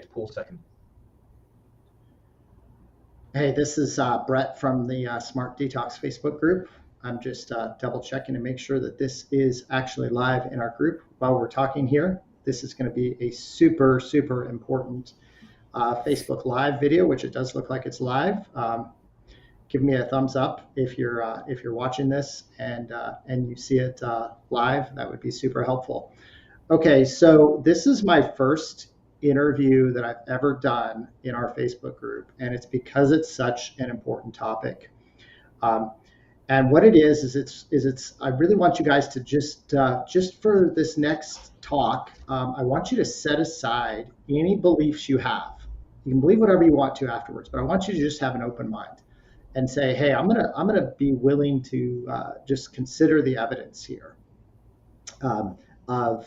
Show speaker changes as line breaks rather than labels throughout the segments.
Pause second.
Hey, this is Bret from the Smart Detox Facebook group. I'm just double checking to make sure that this is actually live in our group while we're talking here. This is going to be a super, super important Facebook Live video, which it does look like it's live. Give me a thumbs up if you're watching this and you see it live. That would be super helpful. Okay, so this is my first interview that I've ever done in our Facebook group, and it's because it's such an important topic. And what it is it's I really want you guys to just for this next talk, I want you to set aside any beliefs you have. You can believe whatever you want to afterwards, but I want you to just have an open mind and say, hey, I'm gonna be willing to just consider the evidence here. Of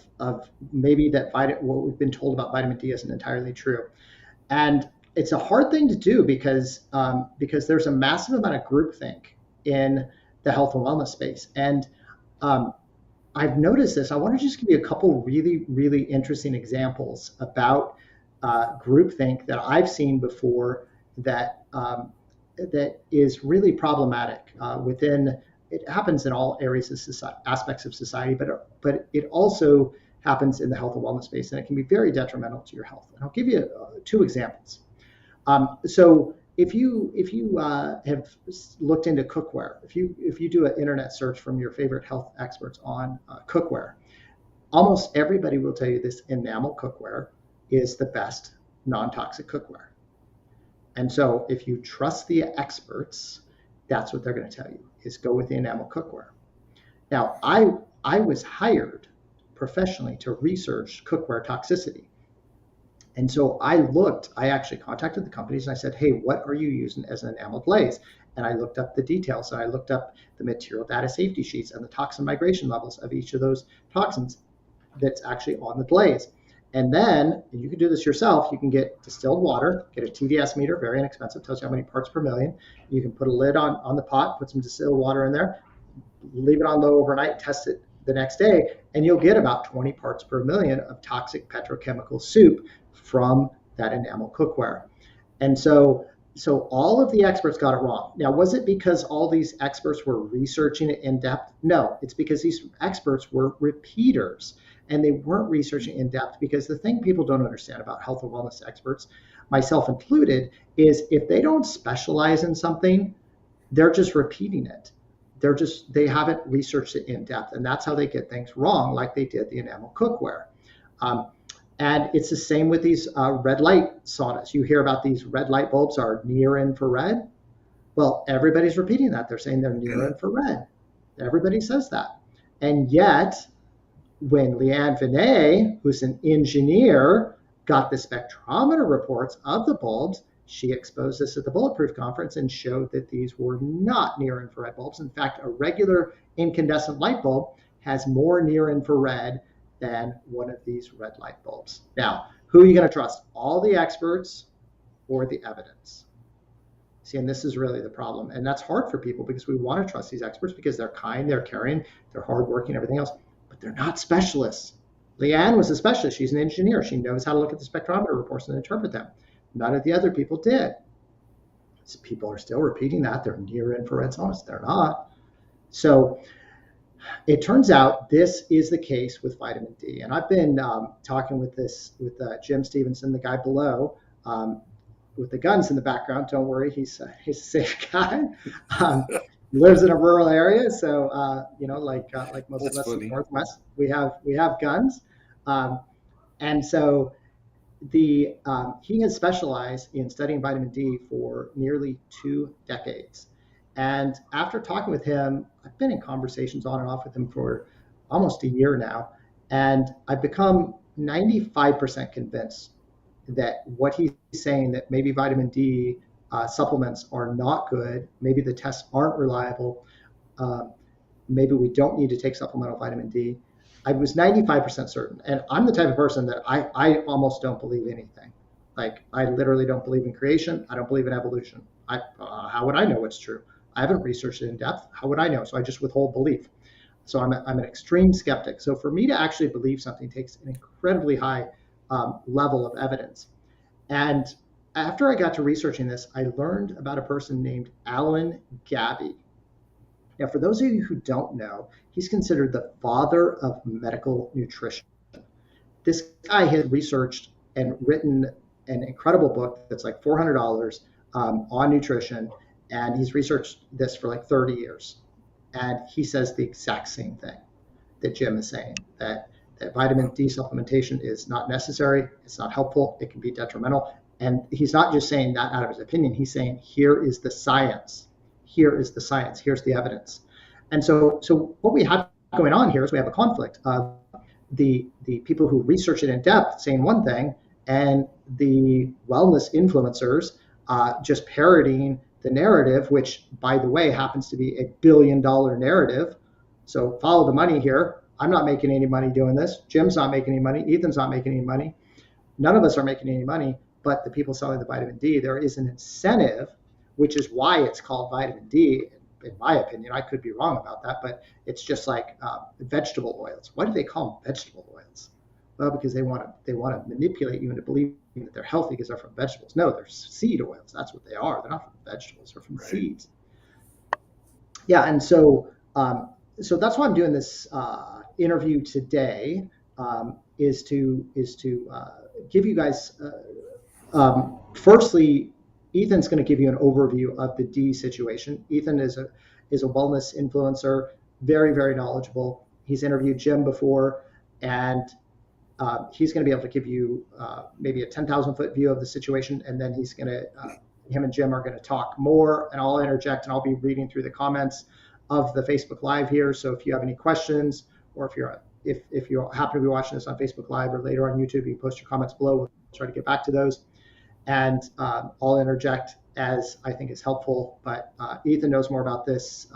maybe that what we've been told about vitamin D isn't entirely true. And it's a hard thing to do because there's a massive amount of groupthink in the health and wellness space. And I've noticed this. I want to just give you a couple really, really interesting examples about groupthink that I've seen before that is really problematic within. It happens in all areas of society, aspects of society, but it also happens in the health and wellness space, and it can be very detrimental to your health. And I'll give you two examples. So if you have looked into cookware, if you do an internet search from your favorite health experts on cookware, almost everybody will tell you this enamel cookware is the best non-toxic cookware. And so if you trust the experts, that's what they're going to tell you, is go with the enamel cookware. Now, I was hired professionally to research cookware toxicity. And so I actually contacted the companies and I said, hey, what are you using as an enamel glaze? And I looked up the details, and I looked up the material data safety sheets and the toxin migration levels of each of those toxins that's actually on the glaze. And then, and you can do this yourself, you can get distilled water, get a TDS meter, very inexpensive, tells you how many parts per million. You can put a lid on the pot, put some distilled water in there, leave it on low overnight, test it the next day, and you'll get about 20 parts per million of toxic petrochemical soup from that enamel cookware. And so all of the experts got it wrong. Now, was it because all these experts were researching it in depth? No, it's because these experts were repeaters. And they weren't researching in depth, because the thing people don't understand about health and wellness experts, myself included, is if they don't specialize in something, they're just repeating it. They haven't researched it in depth, and that's how they get things wrong, like they did the enamel cookware. And it's the same with these red light saunas. You hear about these red light bulbs are near infrared. Well, everybody's repeating that. They're saying they're near infrared. Everybody says that. And yet, when Leanne Vinay, who's an engineer, got the spectrometer reports of the bulbs, she exposed this at the Bulletproof Conference and showed that these were not near infrared bulbs. In fact, a regular incandescent light bulb has more near infrared than one of these red light bulbs. Now, who are you going to trust? All the experts or the evidence? See, and this is really the problem. And that's hard for people, because we want to trust these experts because they're kind, they're caring, they're hardworking, everything else. But they're not specialists. Leanne was a specialist. She's an engineer. She knows how to look at the spectrometer reports and interpret them. None of the other people did. So people are still repeating that. They're near infrared saunas. They're not. So it turns out this is the case with vitamin D. And I've been talking with Jim Stephenson, the guy below, with the guns in the background. Don't worry, he's a safe guy. Lives in a rural area, so like most of us in the Northwest, we have guns, and so he has specialized in studying vitamin D for nearly 2 decades. And after talking with him, I've been in conversations on and off with him for almost a year now, and I've become 95% convinced that what he's saying, that maybe vitamin D supplements are not good, maybe the tests aren't reliable, maybe we don't need to take supplemental vitamin D. I was 95% certain. And I'm the type of person that I almost don't believe anything. Like, I literally don't believe in creation. I don't believe in evolution. How would I know what's true? I haven't researched it in depth. How would I know? So I just withhold belief. So I'm an extreme skeptic. So for me to actually believe something takes an incredibly high level of evidence. And after I got to researching this, I learned about a person named Alan Gabby. Now, for those of you who don't know, he's considered the father of medical nutrition. This guy has researched and written an incredible book that's like $400 on nutrition, and he's researched this for like 30 years. And he says the exact same thing that Jim is saying, that vitamin D supplementation is not necessary, it's not helpful, it can be detrimental. And he's not just saying that out of his opinion, he's saying, here is the science. Here is the science, here's the evidence. And so what we have going on here is we have a conflict of the people who research it in depth saying one thing, and the wellness influencers just parroting the narrative, which, by the way, happens to be $1 billion narrative. So follow the money here. I'm not making any money doing this. Jim's not making any money. Ethan's not making any money. None of us are making any money, but the people selling the vitamin D, there is an incentive, which is why it's called vitamin D. In my opinion, I could be wrong about that, but it's just like vegetable oils. Why do they call them vegetable oils? Well, because they want to manipulate you into believing that they're healthy because they're from vegetables. No, they're seed oils. That's what they are. They're not from vegetables. They're from seeds. Yeah, and so that's why I'm doing this interview today, is to give you guys. Firstly, Ethan's going to give you an overview of the D situation. Ethan is a wellness influencer, very, very knowledgeable. He's interviewed Jim before, and he's going to be able to give you maybe a 10,000-foot view of the situation, and then him and Jim are going to talk more, and I'll interject, and I'll be reading through the comments of the Facebook Live here. So if you have any questions, or if you happen to be watching this on Facebook Live or later on YouTube, you can post your comments below. We'll try to get back to those. And I'll interject as I think is helpful. But Ethan knows more about this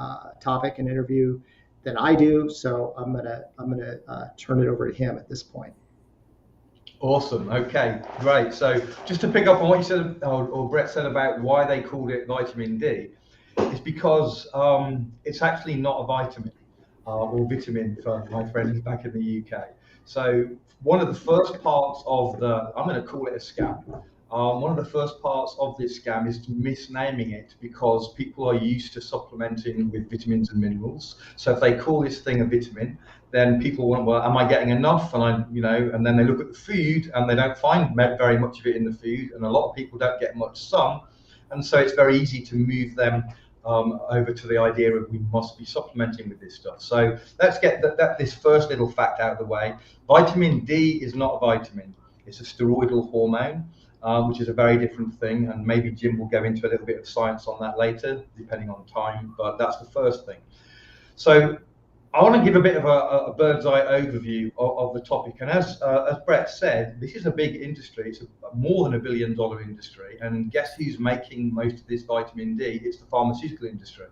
topic and interview than I do, so I'm gonna turn it over to him at this point.
Awesome. Okay, great. So just to pick up on what you said, or Bret said about why they called it vitamin D, it's because it's actually not a vitamin or vitamin for my friends back in the UK. So one of the first parts of I'm going to call it a scam. One of the first parts of this scam is misnaming it because people are used to supplementing with vitamins and minerals. So if they call this thing a vitamin, then people want, well, am I getting enough? And then they look at the food and they don't find very much of it in the food. And a lot of people don't get much sun. And so it's very easy to move them over to the idea of we must be supplementing with this stuff. So let's get this first little fact out of the way. Vitamin D is not a vitamin. It's a steroidal hormone. Which is a very different thing, and maybe Jim will go into a little bit of science on that later, depending on time, but that's the first thing. So I want to give a bit of a bird's eye overview of the topic, and as Bret said, this is a big industry. It's more than $1 billion industry, and guess who's making most of this vitamin D? It's the pharmaceutical industry.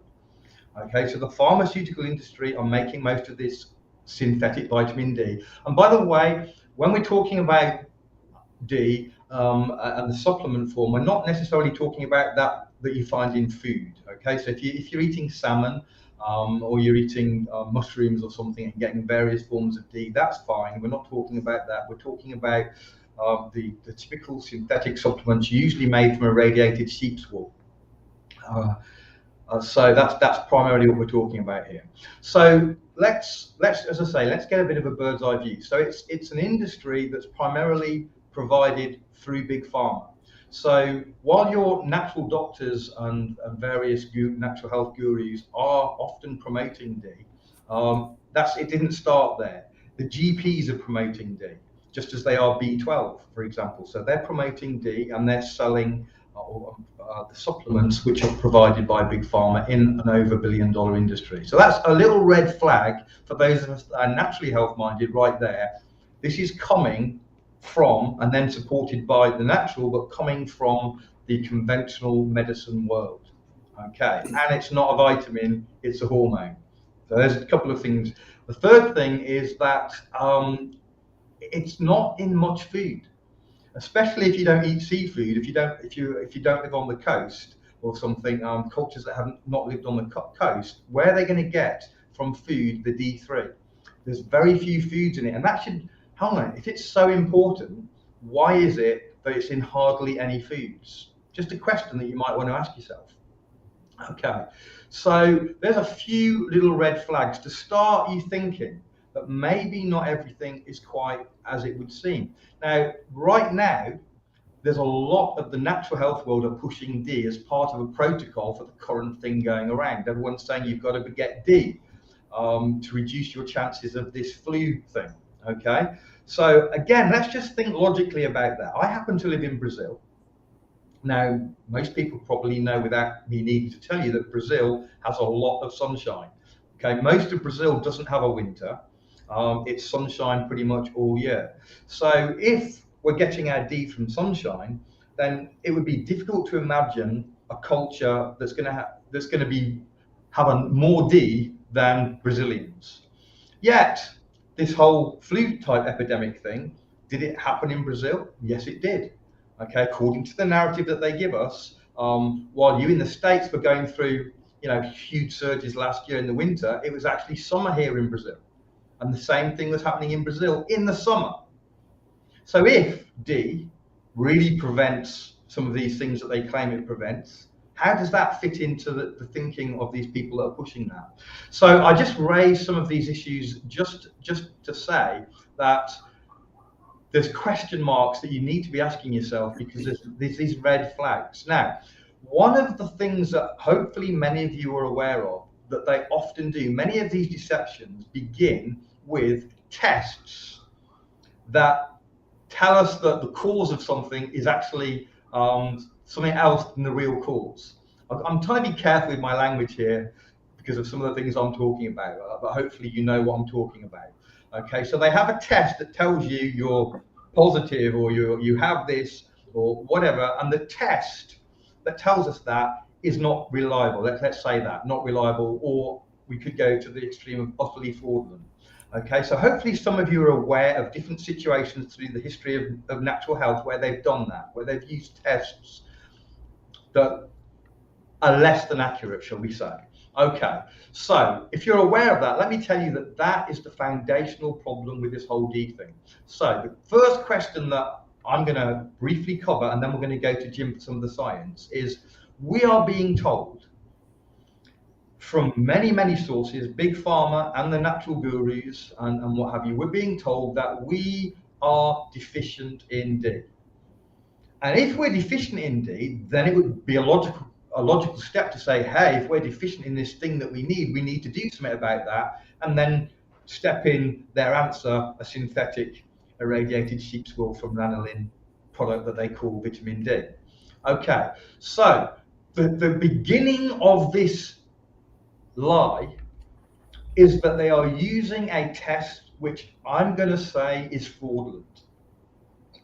Okay, so the pharmaceutical industry are making most of this synthetic vitamin D. And by the way, when we're talking about D, and the supplement form, we're not necessarily talking about that you find in food. Okay, so if you're eating salmon or you're eating mushrooms or something and getting various forms of D, that's fine. We're not talking about that. We're talking about the typical synthetic supplements usually made from irradiated sheep's wool. So that's primarily what we're talking about here. So let's, as I say, let's get a bit of a bird's eye view. So it's an industry that's primarily provided through Big Pharma. So while your natural doctors and various natural health gurus are often promoting D, it didn't start there. The GPs are promoting D, just as they are B12, for example. So they're promoting D and they're selling the supplements which are provided by Big Pharma in an over $1 billion industry. So that's a little red flag for those of us that are naturally health minded right there. This is coming from and then supported by the natural, but coming from the conventional medicine world. Okay, and it's not a vitamin, it's a hormone. So there's a couple of things. The third thing is that it's not in much food, especially if you don't eat seafood. If you don't live on the coast or something, cultures that have not lived on the coast, where are they going to get from food the D3? There's very few foods in it, and that should. Hold on, if it's so important, why is it that it's in hardly any foods? Just a question that you might want to ask yourself. Okay, so there's a few little red flags to start you thinking that maybe not everything is quite as it would seem. Now, right now, there's a lot of the natural health world are pushing D as part of a protocol for the current thing going around. Everyone's saying you've got to get D to reduce your chances of this flu thing. Okay, so again, let's just think logically about that. I happen to live in Brazil. Now, most people probably know without me needing to tell you that Brazil has a lot of sunshine. Okay, most of Brazil doesn't have a winter. It's sunshine pretty much all year. So if we're getting our D from sunshine, then it would be difficult to imagine a culture that's going to have a more D than Brazilians. Yet, this whole flu type epidemic thing, did it happen in Brazil? Yes, it did. Okay, according to the narrative that they give us, while you in the States were going through, huge surges last year in the winter, it was actually summer here in Brazil. And the same thing was happening in Brazil in the summer. So if D really prevents some of these things that they claim it prevents, how does that fit into the thinking of these people that are pushing that? So I just raised some of these issues just to say that there's question marks that you need to be asking yourself because there's these red flags. Now, one of the things that hopefully many of you are aware of that they often do, many of these deceptions begin with tests that tell us that the cause of something is actually something else than the real cause. I'm trying to be careful with my language here because of some of the things I'm talking about, but hopefully you know what I'm talking about. Okay, so they have a test that tells you you're positive or you have this or whatever, and the test that tells us that is not reliable. Let's say that, not reliable, or we could go to the extreme of utterly fraudulent. Okay, so hopefully some of you are aware of different situations through the history of natural health where they've done that, where they've used tests that are less than accurate, shall we say. Okay, so if you're aware of that, let me tell you that that is the foundational problem with this whole D thing. So the first question that I'm going to briefly cover, and then we're going to go to Jim for some of the science, is we are being told from many, many sources, Big Pharma and the natural gurus and what have you, we're being told that we are deficient in D. And if we're deficient in D, then it would be a logical step to say, hey, if we're deficient in this thing that we need to do something about that, and then step in their answer, a synthetic irradiated sheep's wool from lanolin product that they call vitamin D. Okay, so the beginning of this lie is that they are using a test which I'm going to say is fraudulent.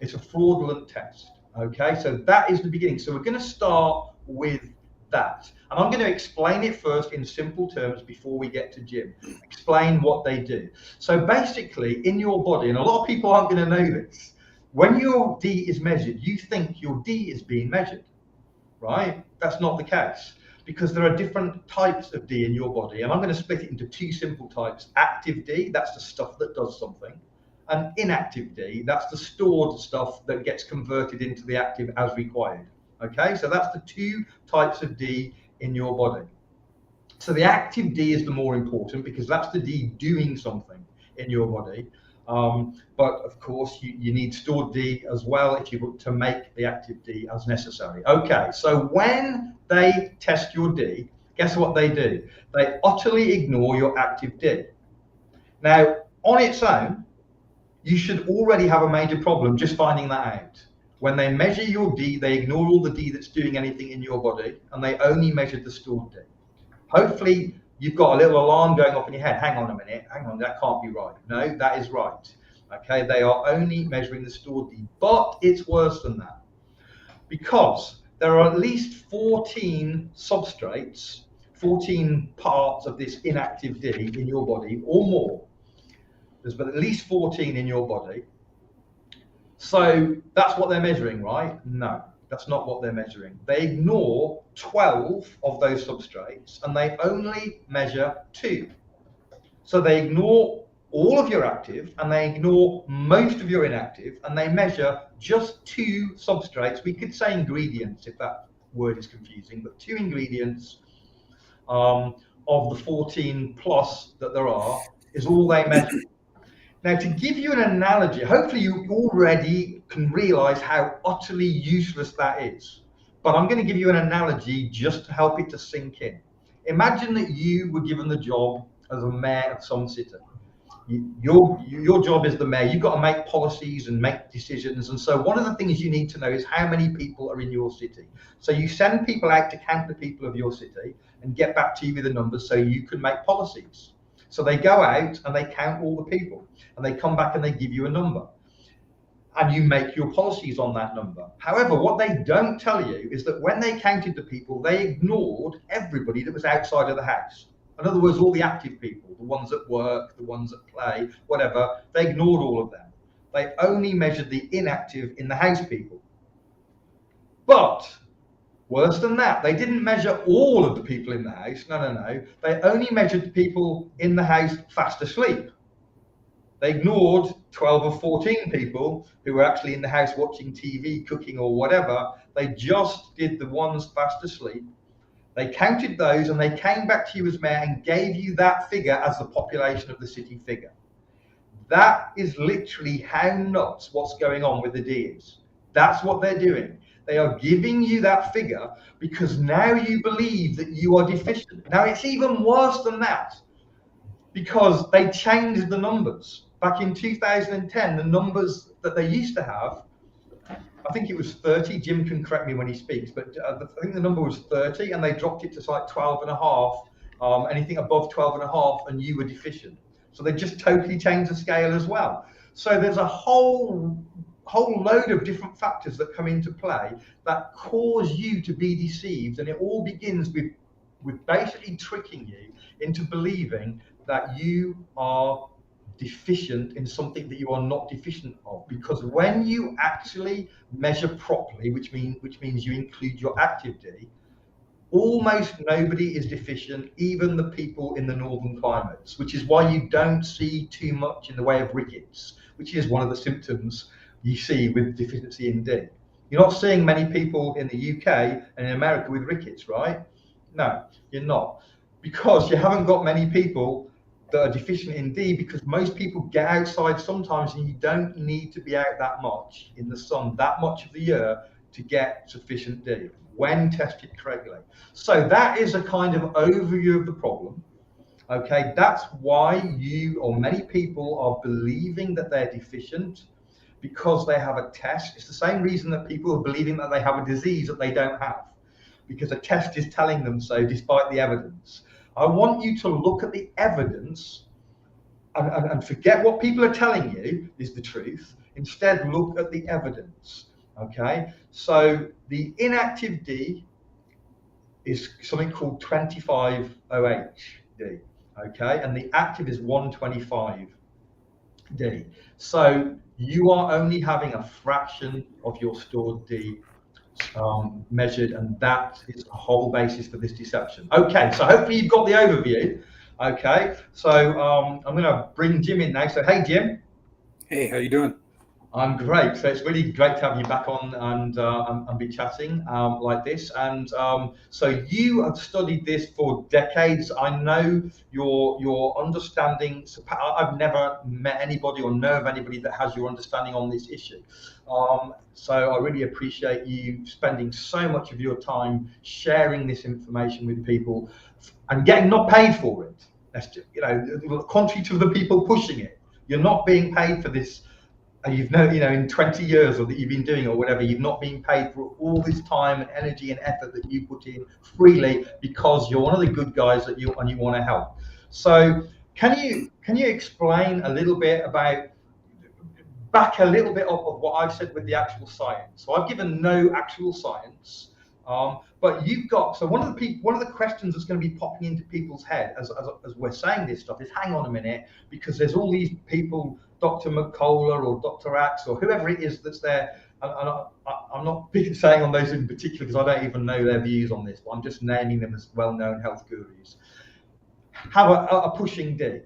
It's a fraudulent test. Okay, so that is the beginning. So we're going to start with that. And I'm going to explain it first in simple terms before we get to Jim. Explain what they do. So basically, in your body, and a lot of people aren't going to know this, when your D is measured, you think your D is being measured, right? That's not the case, because there are different types of D in your body. And I'm going to split it into two simple types. Active D, that's the stuff that does something. And inactive D, that's the stored stuff that gets converted into the active as required. Okay, so that's the two types of D in your body. So the active D is the more important because that's the D doing something in your body. But of course, you need stored D as well if you want to make the active D as necessary. Okay, so when they test your D, guess what they do? They utterly ignore your active D. Now, on its own, you should already have a major problem just finding that out. When they measure your D, they ignore all the D that's doing anything in your body, and they only measure the stored D. Hopefully, you've got a little alarm going off in your head. Hang on a minute, hang on, that can't be right. No, that is right. Okay, they are only measuring the stored D, but it's worse than that because there are at least 14 substrates, 14 parts of this inactive D in your body or more. There's at least 14 in your body. So that's what they're measuring, right? No, that's not what they're measuring. They ignore 12 of those substrates and they only measure 2. So they ignore all of your active and they ignore most of your inactive, and they measure just 2 substrates. We could say ingredients if that word is confusing, but 2 ingredients of the 14 plus that there are is all they measure. Now, to give you an analogy, hopefully you already can realize how utterly useless that is. But I'm going to give you an analogy just to help it to sink in. Imagine that you were given the job as a mayor of some city. Your job is the mayor. You've got to make policies and make decisions. And so one of the things you need to know is how many people are in your city. So you send people out to count the people of your city and get back to you with the numbers so you can make policies. So they go out and they count all the people, and they come back and they give you a number, and you make your policies on that number. However, what they don't tell you is that when they counted the people, they ignored everybody that was outside of the house. In other words, all the active people, the ones at work, the ones at play, whatever, they ignored all of them. They only measured the inactive in the house people. But worse than that, they didn't measure all of the people in the house. No. They only measured the people in the house fast asleep. They ignored 12 or 14 people who were actually in the house watching TV, cooking or whatever. They just did the ones fast asleep. They counted those and they came back to you as mayor and gave you that figure as the population of the city figure. That is literally how nuts what's going on with the D is. That's what they're doing. They are giving you that figure because now you believe that you are deficient. Now it's even worse than that, because they changed the numbers. Back in 2010, the numbers that they used to have, I think it was 30. Jim can correct me when he speaks, but I think the number was 30, and they dropped it to like 12 and a half. Anything above 12 and a half, and you were deficient. So they just totally changed the scale as well. So there's a whole load of different factors that come into play that cause you to be deceived, and it all begins with basically tricking you into believing that you are deficient in something that you are not deficient of. Because when you actually measure properly, which means you include your active D, almost nobody is deficient, even the people in the northern climates, which is why you don't see too much in the way of rickets, which is one of the symptoms you see with deficiency in D. You're not seeing many people in the UK and in America with rickets, right? No, you're not. Because you haven't got many people that are deficient in D, because most people get outside sometimes, and you don't need to be out that much in the sun that much of the year to get sufficient D when tested correctly. So that is a kind of overview of the problem. Okay, that's why you or many people are believing that they're deficient, because they have a test. It's the same reason that people are believing that they have a disease that they don't have, because a test is telling them so despite the evidence. I want you to look at the evidence and forget what people are telling you is the truth. Instead, look at the evidence. Okay, so the inactive D is something called 25OH D. Okay, and the active is 125 D. So you are only having a fraction of your stored D measured, and that is the whole basis for this deception. Okay, so hopefully you've got the overview. Okay, so I'm going to bring Jim in now. So hey, Jim.
Hey, how you doing?
I'm great. So it's really great to have you back on and be chatting like this. And so you have studied this for decades. I know your understanding. I've never met anybody or know of anybody that has your understanding on this issue. So I really appreciate you spending so much of your time sharing this information with people and getting not paid for it. That's just, contrary to the people pushing it, you're not being paid for this. And in 20 years or that you've been doing or whatever, you've not been paid for all this time and energy and effort that you put in freely, because you're one of the good guys and you want to help. So can you explain a little bit about, back a little bit up of what I've said with the actual science? So I've given no actual science, but you've got, so one of the questions that's going to be popping into people's head as we're saying this stuff is, hang on a minute, because there's all these people, Dr. McCullough or Dr. Axe or whoever it is that's there, and I'm not saying on those in particular because I don't even know their views on this, but I'm just naming them as well-known health gurus, have a pushing D.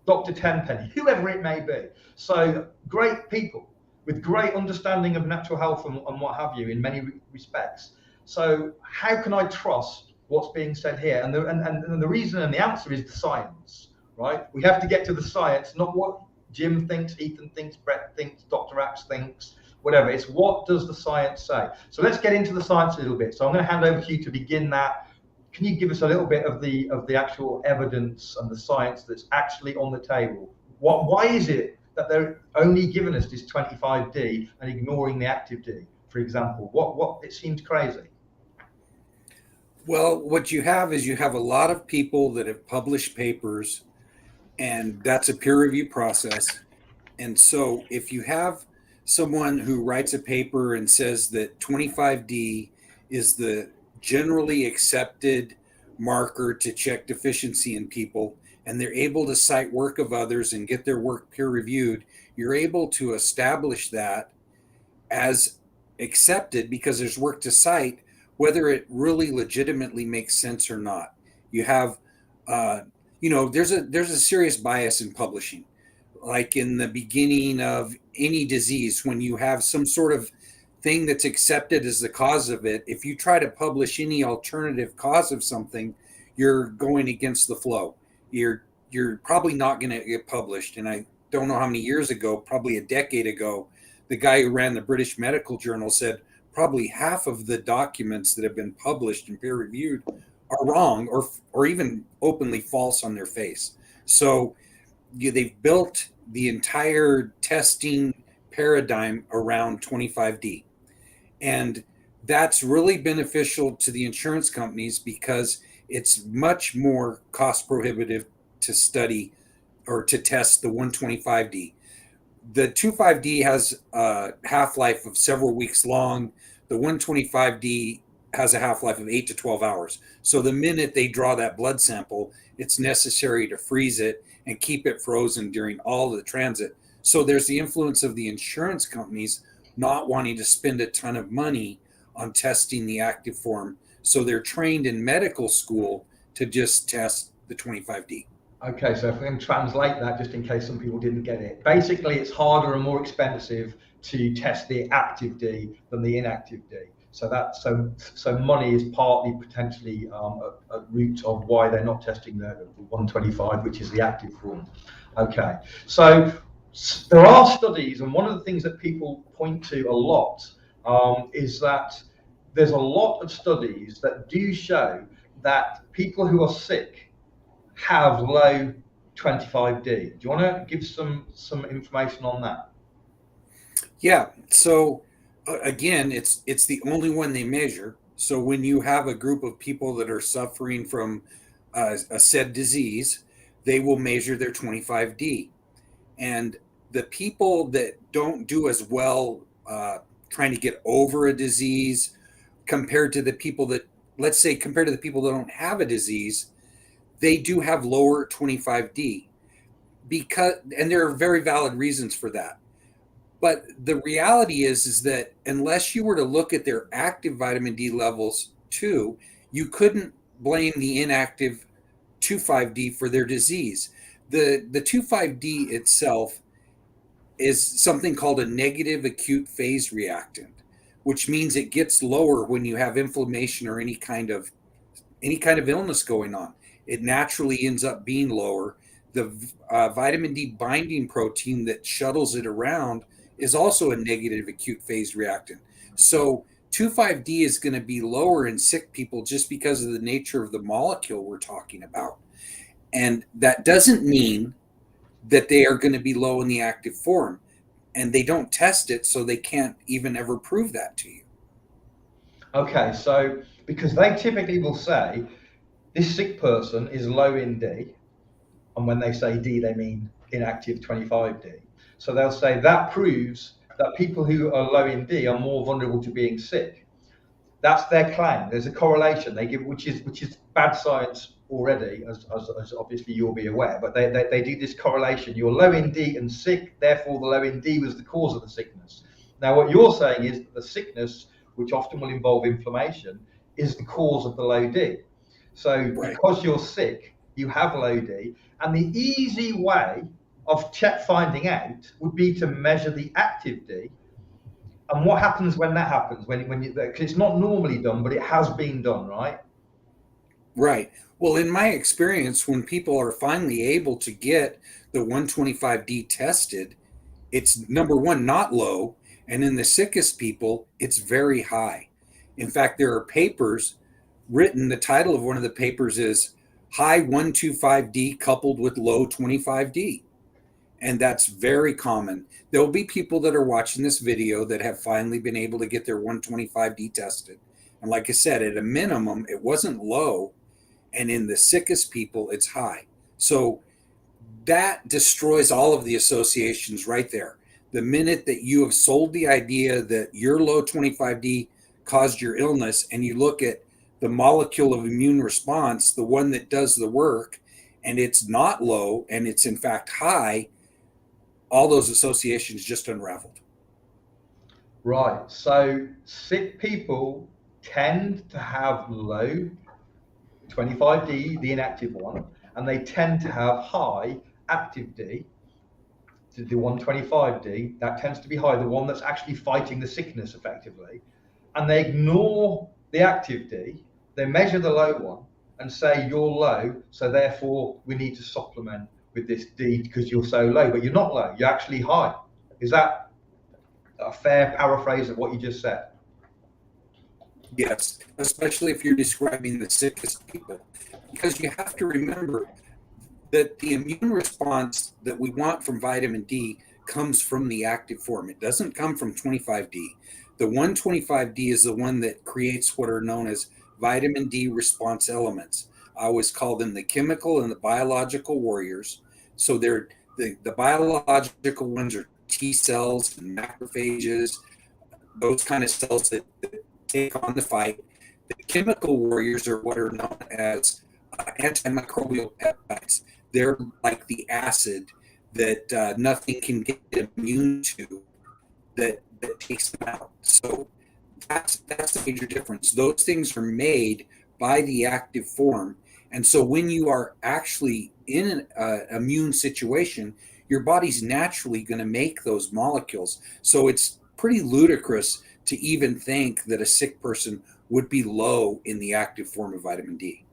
Dr. Tenpenny, whoever it may be. So great people with great understanding of natural health and what have you in many respects. So how can I trust what's being said here? And the reason and the answer is the science, right? We have to get to the science, not what Jim thinks, Ethan thinks, Bret thinks, Dr. Axe thinks, whatever. It's what does the science say? So let's get into the science a little bit. So I'm going to hand over to you to begin that. Can you give us a little bit of the actual evidence and the science that's actually on the table? Why is it that they're only giving us this 25D and ignoring the active D, for example? What it seems crazy.
Well, what you have is you have a lot of people that have published papers, and that's a peer review process. And so if you have someone who writes a paper and says that 25D is the generally accepted marker to check deficiency in people, and they're able to cite work of others and get their work peer reviewed, you're able to establish that as accepted because there's work to cite, whether it really legitimately makes sense or not. You have, there's a serious bias in publishing. Like in the beginning of any disease, when you have some sort of thing that's accepted as the cause of it, if you try to publish any alternative cause of something, you're going against the flow. You're probably not going to get published. And I don't know how many years ago, probably a decade ago, the guy who ran the British Medical Journal said probably half of the documents that have been published and peer reviewed are wrong or even openly false on their face. So they've built the entire testing paradigm around 25D. And that's really beneficial to the insurance companies because it's much more cost prohibitive to study or to test the 125D. The 25D has a half-life of several weeks long. The 125D has a half-life of 8 to 12 hours. So the minute they draw that blood sample, it's necessary to freeze it and keep it frozen during all of the transit. So there's the influence of the insurance companies not wanting to spend a ton of money on testing the active form. So they're trained in medical school to just test the 25D.
Okay, so if we can translate that just in case some people didn't get it. Basically, it's harder and more expensive to test the active D than the inactive D. So money is partly potentially a root of why they're not testing the 125, which is the active form. Okay, so there are studies, and one of the things that people point to a lot is that there's a lot of studies that do show that people who are sick have low 25D. Do you want to give some information on that?
Yeah, so again, it's the only one they measure. So when you have a group of people that are suffering from a said disease, they will measure their 25D. And the people that don't do as well trying to get over a disease compared to the people that, let's say, compared to the people that don't have a disease, they do have lower 25D and there are very valid reasons for that. But the reality is that unless you were to look at their active vitamin D levels too, you couldn't blame the inactive 25D for their disease. The 25D itself is something called a negative acute phase reactant, which means it gets lower when you have inflammation or any kind of illness going on. It naturally ends up being lower. The vitamin D binding protein that shuttles it around is also a negative acute phase reactant. So 25D is going to be lower in sick people just because of the nature of the molecule we're talking about. And that doesn't mean that they are going to be low in the active form. And they don't test it, so they can't even ever prove that to you.
Okay, so because they typically will say, this sick person is low in D, and when they say D, they mean inactive 25D. So they'll say that proves that people who are low in D are more vulnerable to being sick. That's their claim. There's a correlation they give, which is bad science already, as obviously you'll be aware. But they do this correlation. You're low in D and sick, therefore the low in D was the cause of the sickness. Now what you're saying is that the sickness, which often will involve inflammation, is the cause of the low D. So because you're sick, you have low D. And the easy way of finding out would be to measure the active D. And what happens when that happens? Because it's not normally done, but it has been done, right?
Right. Well, in my experience, when people are finally able to get the 125D tested, it's number one, not low. And in the sickest people, it's very high. In fact, there are papers written. The title of one of the papers is High 125D coupled with low 25D. And that's very common. There'll be people that are watching this video that have finally been able to get their 125D tested. And like I said, at a minimum, it wasn't low. And in the sickest people, it's high. So that destroys all of the associations right there. The minute that you have sold the idea that your low 25D caused your illness, and you look at the molecule of immune response, the one that does the work, and it's not low, and it's in fact high, all those associations just unraveled.
Right. So sick people tend to have low 25D, the inactive one, and they tend to have high active D, the 125D. That tends to be high, the one that's actually fighting the sickness effectively. And they ignore the active D. They measure the low one and say you're low, so therefore we need to supplement with this D because you're so low, but you're not low, you're actually high. Is that a fair paraphrase of what you just said?
Yes, especially if you're describing the sickest people, because you have to remember that the immune response that we want from vitamin D comes from the active form. It doesn't come from 25D. The 125D is the one that creates what are known as vitamin D response elements. I always call them the chemical and the biological warriors. So they're the biological ones are T cells and macrophages, those kind of cells that take on the fight. The chemical warriors are what are known as antimicrobial peptides. They're like the acid that nothing can get immune to, that takes them out. So that's the major difference. Those things are made by the active form. And so when you are actually in an immune situation, your body's naturally going to make those molecules. So it's pretty ludicrous to even think that a sick person would be low in the active form of vitamin D.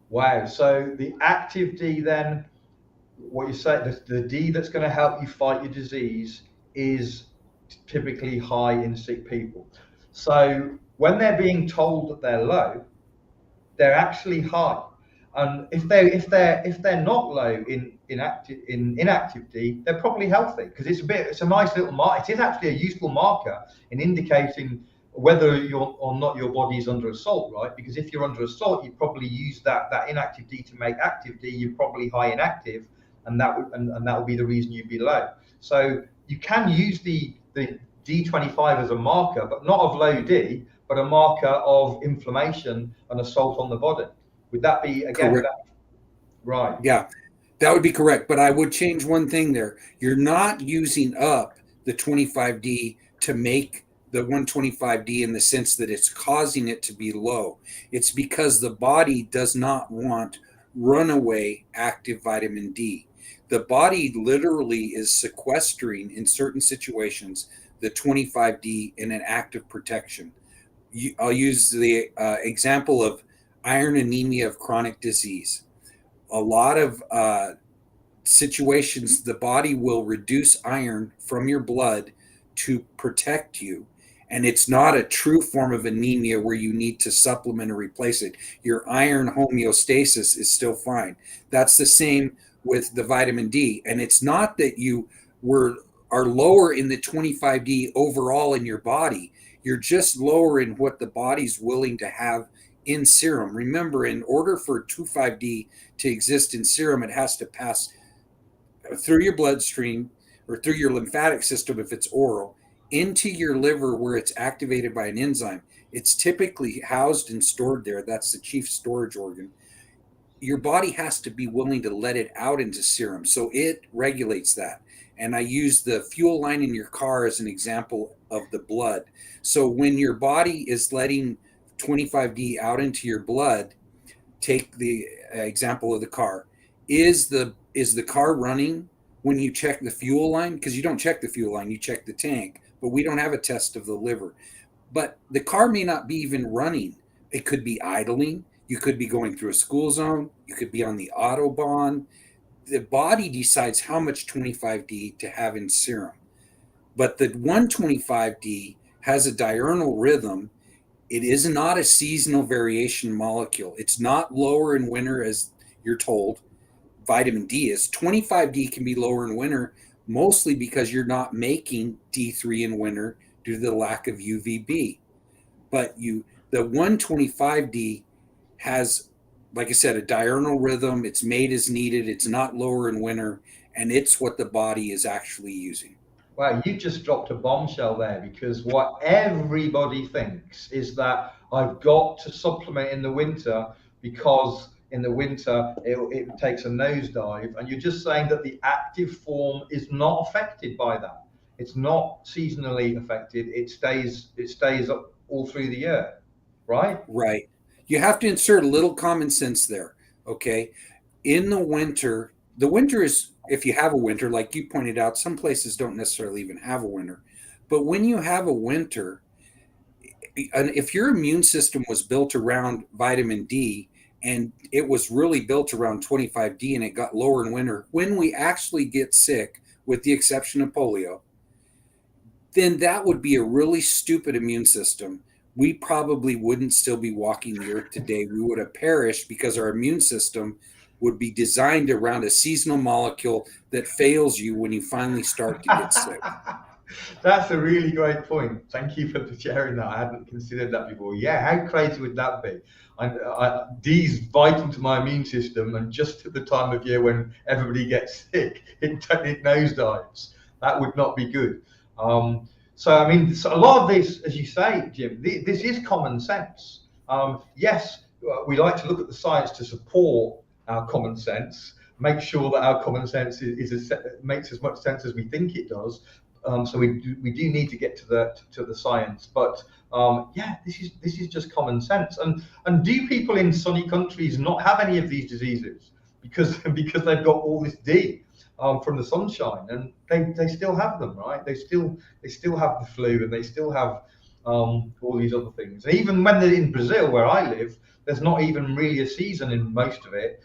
Wow. So the active D then, what you say, the D that's going to help you fight your disease is typically high in sick people. So when they're being told that they're low, they're actually high. And if they're not low in inactive D, they're probably healthy, because it's a nice little marker. It is actually a useful marker in indicating whether you're or not your body's under assault, right? Because if you're under assault, you probably use that inactive D to make active D. You're probably high inactive, and that would be the reason you'd be low. So you can use the D25 as a marker, but not of low D, but a marker of inflammation and assault on the body. Would that be, again, right?
Yeah, that would be correct. But I would change one thing there. You're not using up the 25D to make the 125D in the sense that it's causing it to be low. It's because the body does not want runaway active vitamin D. The body literally is sequestering, in certain situations, the 25D in an active protection. I'll use the example of iron anemia of chronic disease. A lot of situations, the body will reduce iron from your blood to protect you. And it's not a true form of anemia where you need to supplement or replace it. Your iron homeostasis is still fine. That's the same with the vitamin D. And it's not that you are lower in the 25D overall in your body. You're just lower in what the body's willing to have in serum. Remember, in order for 25D to exist in serum, it has to pass through your bloodstream or through your lymphatic system if it's oral, into your liver where it's activated by an enzyme. It's typically housed and stored there. That's the chief storage organ. Your body has to be willing to let it out into serum. So it regulates that. And I use the fuel line in your car as an example of the blood. So when your body is letting 25D out into your blood, take the example of the car. Is the car running when you check the fuel line? Because you don't check the fuel line, you check the tank, but we don't have a test of the liver. But the car may not be even running. It could be idling. You could be going through a school zone. You could be on the Autobahn. The body decides how much 25D to have in serum. But the 125D has a diurnal rhythm. It is not a seasonal variation molecule. It's not lower in winter, as you're told. Vitamin D is. 25D can be lower in winter, mostly because you're not making D3 in winter due to the lack of UVB. But the 125D has, like I said, a diurnal rhythm. It's made as needed. It's not lower in winter, and it's what the body is actually using.
Wow, you just dropped a bombshell there, because what everybody thinks is that I've got to supplement in the winter because in the winter it takes a nosedive, and you're just saying that the active form is not affected by that. It's not seasonally affected. It stays up all through the year, right?
Right. You have to insert a little common sense there, okay? In the winter is, if you have a winter, like you pointed out, some places don't necessarily even have a winter. But when you have a winter, and if your immune system was built around vitamin D and it was really built around 25D and it got lower in winter, when we actually get sick, with the exception of polio, then that would be a really stupid immune system. We probably wouldn't still be walking the earth today. We would have perished because our immune system would be designed around a seasonal molecule that fails you when you finally start to get sick.
That's a really great point. Thank you for sharing that. I hadn't considered that before. Yeah, how crazy would that be? D's vital to my immune system, and just at the time of year when everybody gets sick, it nosedives. That would not be good. So I mean, a lot of this, as you say, Jim, this is common sense. Yes, we like to look at the science to support our common sense, make sure that our common sense makes as much sense as we think it does. So we do need to get to the science, but yeah, this is just common sense. And do people in sunny countries not have any of these diseases because they've got all this D from the sunshine, and they still have them, right? They still have the flu, and they still have all these other things. And even when they're in Brazil, where I live, there's not even really a season in most of it.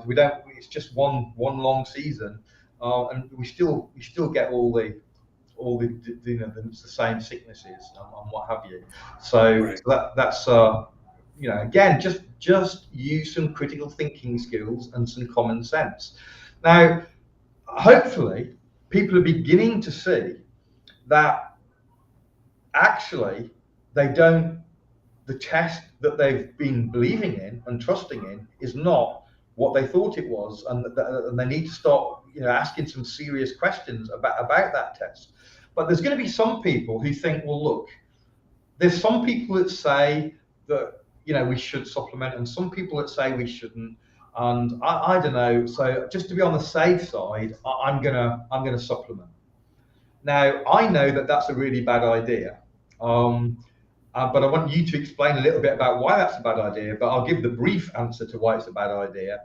We don't. It's just one long season, and we still get all the the same sicknesses and what have you. So,
right.
That's again, just use some critical thinking skills and some common sense. Now, hopefully, people are beginning to see that actually the test that they've been believing in and trusting in is not what they thought it was, and they need to start asking some serious questions about that test. But there's going to be some people who think, well, look, there's some people that say that we should supplement, and some people that say we shouldn't, and I don't know. So just to be on the safe side, I'm gonna supplement. Now I know that that's a really bad idea, but I want you to explain a little bit about why that's a bad idea. But I'll give the brief answer to why it's a bad idea,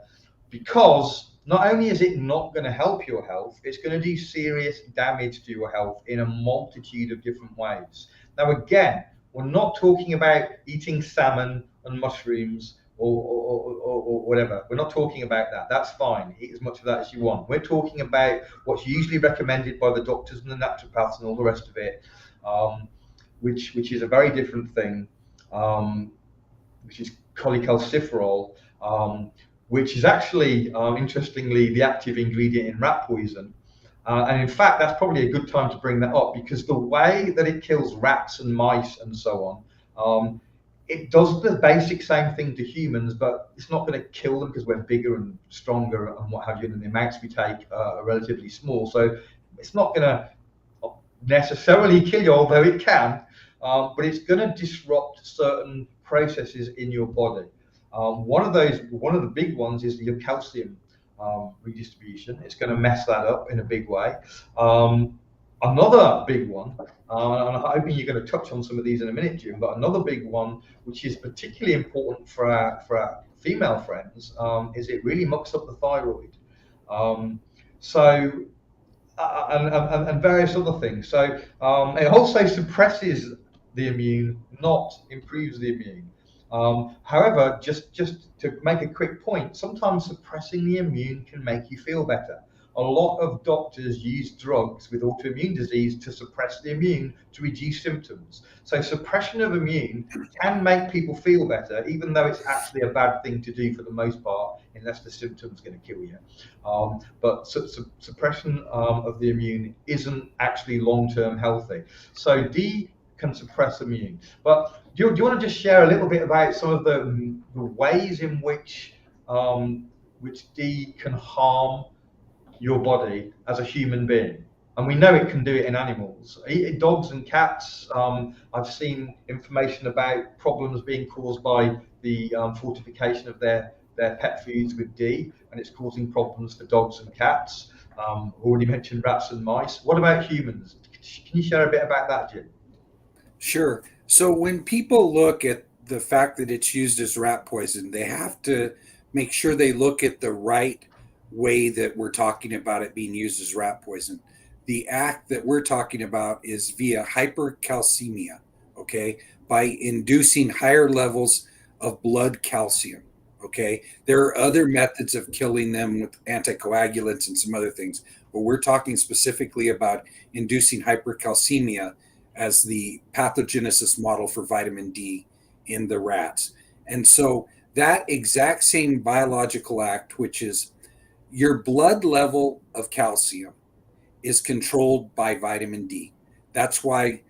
because not only is it not going to help your health, it's going to do serious damage to your health in a multitude of different ways. Now, again, we're not talking about eating salmon and mushrooms or whatever. We're not talking about that. That's fine. Eat as much of that as you want. We're talking about what's usually recommended by the doctors and the naturopaths and all the rest of it, which is a very different thing, which is cholecalciferol, which is actually, interestingly, the active ingredient in rat poison. And in fact, that's probably a good time to bring that up, because the way that it kills rats and mice and so on, it does the basic same thing to humans, but it's not going to kill them because we're bigger and stronger and what have you, and the amounts we take are relatively small. So it's not going to necessarily kill you, although it can, but it's going to disrupt certain processes in your body. One of the big ones is your calcium redistribution. It's going to mess that up in a big way. Another big one, and I'm hoping you're going to touch on some of these in a minute, Jim, but another big one, which is particularly important for our female friends, is it really mucks up the thyroid. Um, so, and various other things. So it also suppresses the immune, not improves the immune. However, just to make a quick point, sometimes suppressing the immune can make you feel better. A lot of doctors use drugs with autoimmune disease to suppress the immune to reduce symptoms. So suppression of immune can make people feel better, even though it's actually a bad thing to do for the most part, unless the symptom's going to kill you. But suppression of the immune isn't actually long-term healthy. So D can suppress immune. But do you want to just share a little bit about some of the ways in which D can harm your body as a human being? And we know it can do it in animals. Dogs and cats, I've seen information about problems being caused by the fortification of their pet foods with D, and it's causing problems for dogs and cats. Already mentioned rats and mice. What about humans? Can you share a bit about that, Jim?
Sure. So when people look at the fact that it's used as rat poison, they have to make sure they look at the right way that we're talking about it being used as rat poison. The act that we're talking about is via hypercalcemia, okay, by inducing higher levels of blood calcium, okay? There are other methods of killing them with anticoagulants and some other things, but we're talking specifically about inducing hypercalcemia as the pathogenesis model for vitamin D in the rats. And so that exact same biological act, which is your blood level of calcium, is controlled by vitamin D. That's why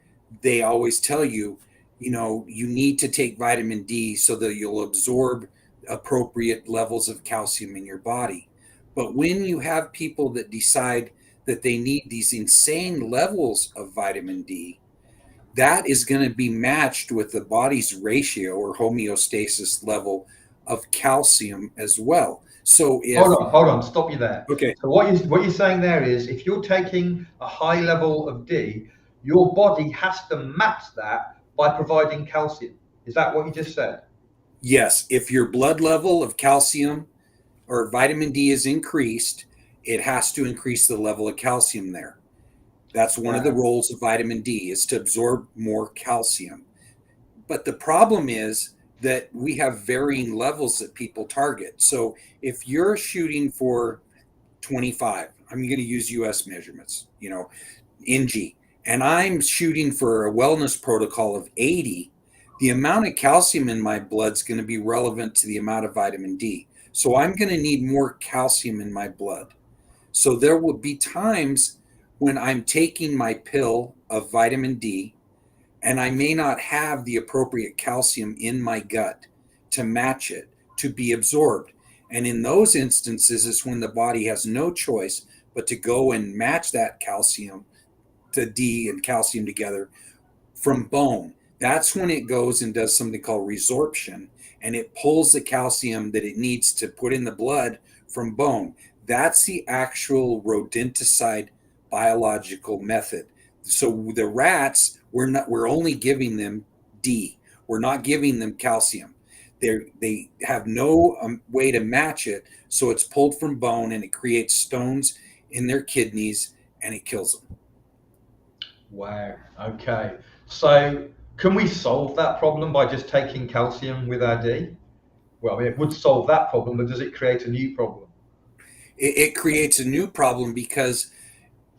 they always tell you, you need to take vitamin D so that you'll absorb appropriate levels of calcium in your body. But when you have people that decide that they need these insane levels of vitamin D, that is going to be matched with the body's ratio or homeostasis level of calcium as well. So if
hold on, stop you there.
Okay.
So what you're saying there is, if you're taking a high level of D, your body has to match that by providing calcium. Is that what you just said?
Yes. If your blood level of calcium or vitamin D is increased, it has to increase the level of calcium there. That's one of the roles of vitamin D, is to absorb more calcium. But the problem is that we have varying levels that people target. So if you're shooting for 25, I'm going to use US measurements, NG, and I'm shooting for a wellness protocol of 80, the amount of calcium in my blood is going to be relevant to the amount of vitamin D. So I'm going to need more calcium in my blood. So there will be times when I'm taking my pill of vitamin D and I may not have the appropriate calcium in my gut to match it, to be absorbed. And in those instances is when the body has no choice but to go and match that calcium, the D and calcium together, from bone. That's when it goes and does something called resorption, and it pulls the calcium that it needs to put in the blood from bone. That's the actual rodenticide biological method. So the rats, we're only giving them D. We're not giving them calcium. They have no way to match it, so it's pulled from bone and it creates stones in their kidneys and it kills them.
Wow. Okay. So can we solve that problem by just taking calcium with our D? Well, it would solve that problem, but does it create a new problem?
It creates a new problem because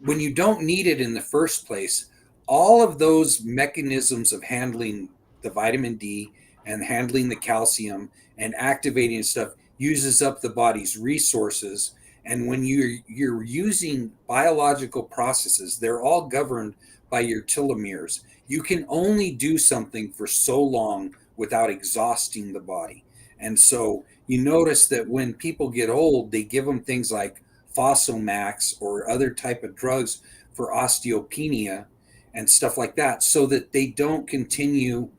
when you don't need it in the first place, all of those mechanisms of handling the vitamin D and handling the calcium and activating stuff uses up the body's resources. And when you're using biological processes, they're all governed by your telomeres. You can only do something for so long without exhausting the body. And so you notice that when people get old, they give them things like Fosamax or other type of drugs for osteopenia and stuff like that, so that they don't continue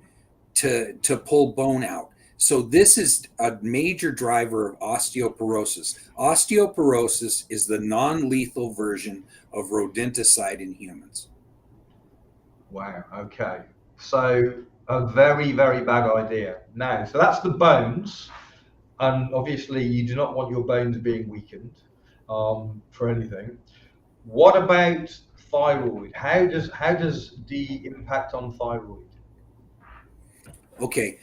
to pull bone out. So this is a major driver of osteoporosis. Osteoporosis is the non-lethal version of rodenticide in humans.
Wow. Okay. So a very, very bad idea. Now, so that's the bones, and obviously you do not want your bones being weakened for anything. What about thyroid? How does D impact on thyroid?
Okay.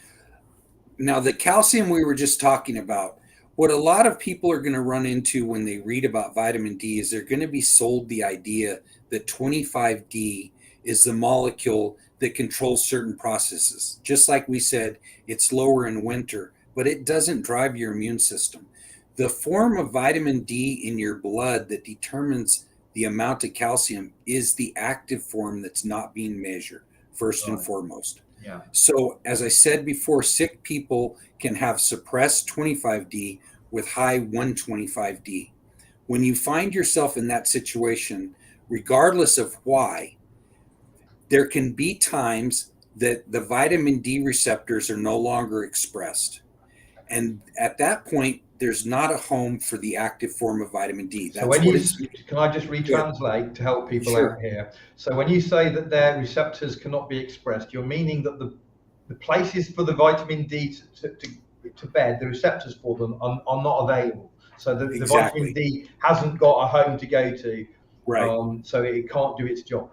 Now, the calcium we were just talking about, what a lot of people are going to run into when they read about vitamin D is they're going to be sold the idea that 25D is the molecule that controls certain processes. Just like we said, it's lower in winter, but it doesn't drive your immune system. The form of vitamin D in your blood that determines the amount of calcium is the active form that's not being measured, first and
Right.
foremost.
Yeah.
So, as I said before, sick people can have suppressed 25D with high 125D. When you find yourself in that situation, regardless of why, there can be times that the vitamin D receptors are no longer expressed. And at that point, there's not a home for the active form of vitamin D.
So
That's
when
what
you,
it's.
can I just retranslate to help people
Sure.
out here? So when you say that their receptors cannot be expressed, you're meaning that the places for the vitamin D to bed, the receptors for them are not available. So the
Exactly.
vitamin D hasn't got a home to go to,
Right.
so it can't do its job.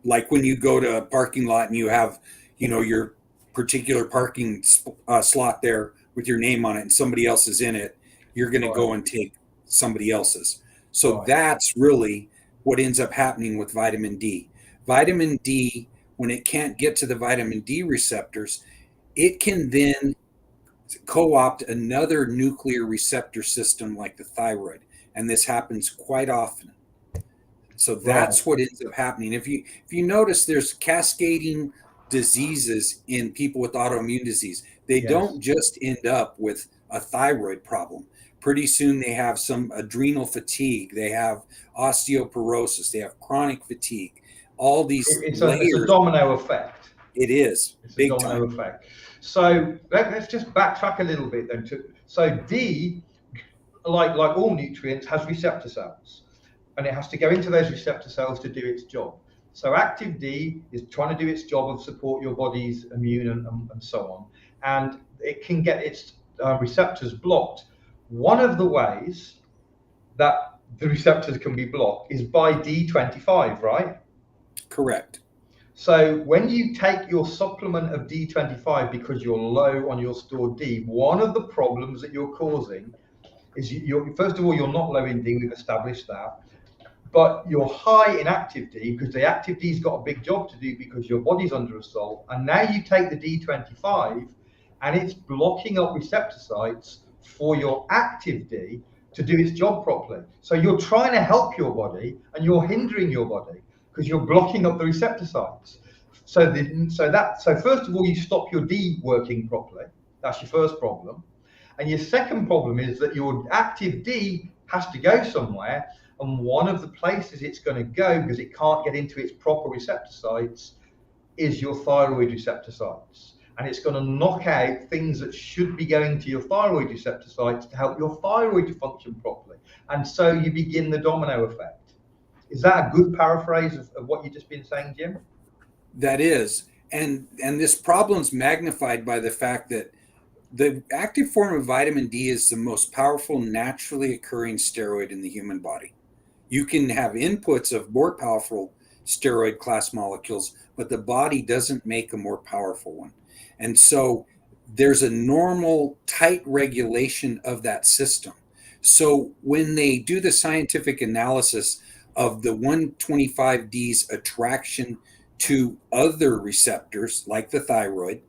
Like when you go to a parking lot and you have, your particular parking slot there with your name on it and somebody else is in it, you're going to
Right.
go and take somebody else's. So
Right.
that's really what ends up happening with vitamin D. Vitamin D, when it can't get to the vitamin D receptors, it can then co-opt another nuclear receptor system like the thyroid. And this happens quite often. So that's what ends up happening. If you notice, there's cascading diseases in people with autoimmune disease. They
Yes.
don't just end up with a thyroid problem. Pretty soon they have some adrenal fatigue. They have osteoporosis. They have chronic fatigue. All these
It's
layers.
a domino effect.
It is
It's a
big
domino
time.
effect. So let's just backtrack a little bit then. So D, like all nutrients, has receptor cells, and it has to go into those receptor cells to do its job. So active D is trying to do its job of support your body's immune and so on, and it can get its receptors blocked. One of the ways that the receptors can be blocked is by D25, right?
Correct.
So when you take your supplement of D25 because you're low on your stored D, one of the problems that you're causing is first of all, you're not low in D, we've established that, but you're high in active D because the active D's got a big job to do because your body's under assault. And now you take the D25 and it's blocking up receptor sites for your active D to do its job properly. So you're trying to help your body and you're hindering your body because you're blocking up the receptor sites. So first of all, you stop your D working properly. That's your first problem. And your second problem is that your active D has to go somewhere. And one of the places it's going to go, because it can't get into its proper receptor sites, is your thyroid receptor sites. And it's going to knock out things that should be going to your thyroid receptor sites to help your thyroid to function properly. And so you begin the domino effect. Is that a good paraphrase of what you've just been saying, Jim?
That is. And this problem's magnified by the fact that the active form of vitamin D is the most powerful naturally occurring steroid in the human body. You can have inputs of more powerful steroid class molecules, but the body doesn't make a more powerful one. And so there's a normal tight regulation of that system. So when they do the scientific analysis of the 125D's attraction to other receptors like the thyroid,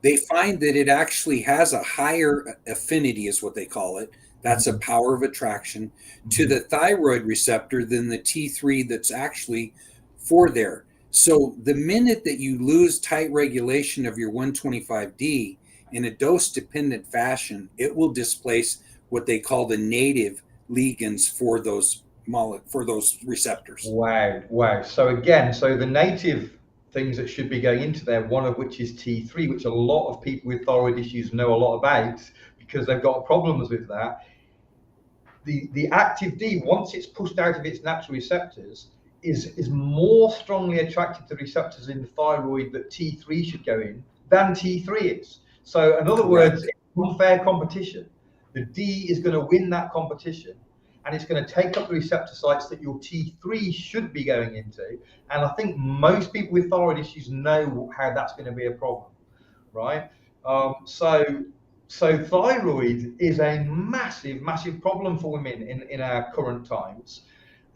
they find that it actually has a higher affinity, is what they call it. That's a power of attraction to the thyroid receptor than the T3 that's actually for there. So the minute that you lose tight regulation of your 125D in a dose-dependent fashion, it will displace what they call the native ligands for those receptors.
Wow. So again, so the native things that should be going into there, one of which is T3, which a lot of people with thyroid issues know a lot about because they've got problems with that. The active D, once it's pushed out of its natural receptors, is more strongly attracted to the receptors in the thyroid that T3 should go in than T3 is. So in other words, it's unfair competition. The D is going to win that competition, and it's going to take up the receptor sites that your T3 should be going into. And I think most people with thyroid issues know how that's going to be a problem, right? So thyroid is a massive, massive problem for women in our current times.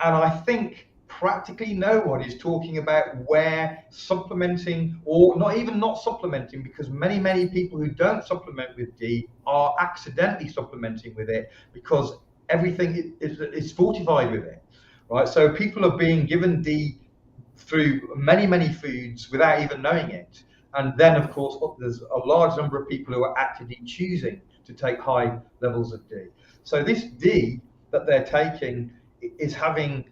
And I think practically no one is talking about where supplementing, or not supplementing, because many people who don't supplement with D are accidentally supplementing with it because everything is fortified with it, right? So people are being given D through many foods without even knowing it. And then, of course, there's a large number of people who are actively choosing to take high levels of D. So this D that they're taking is having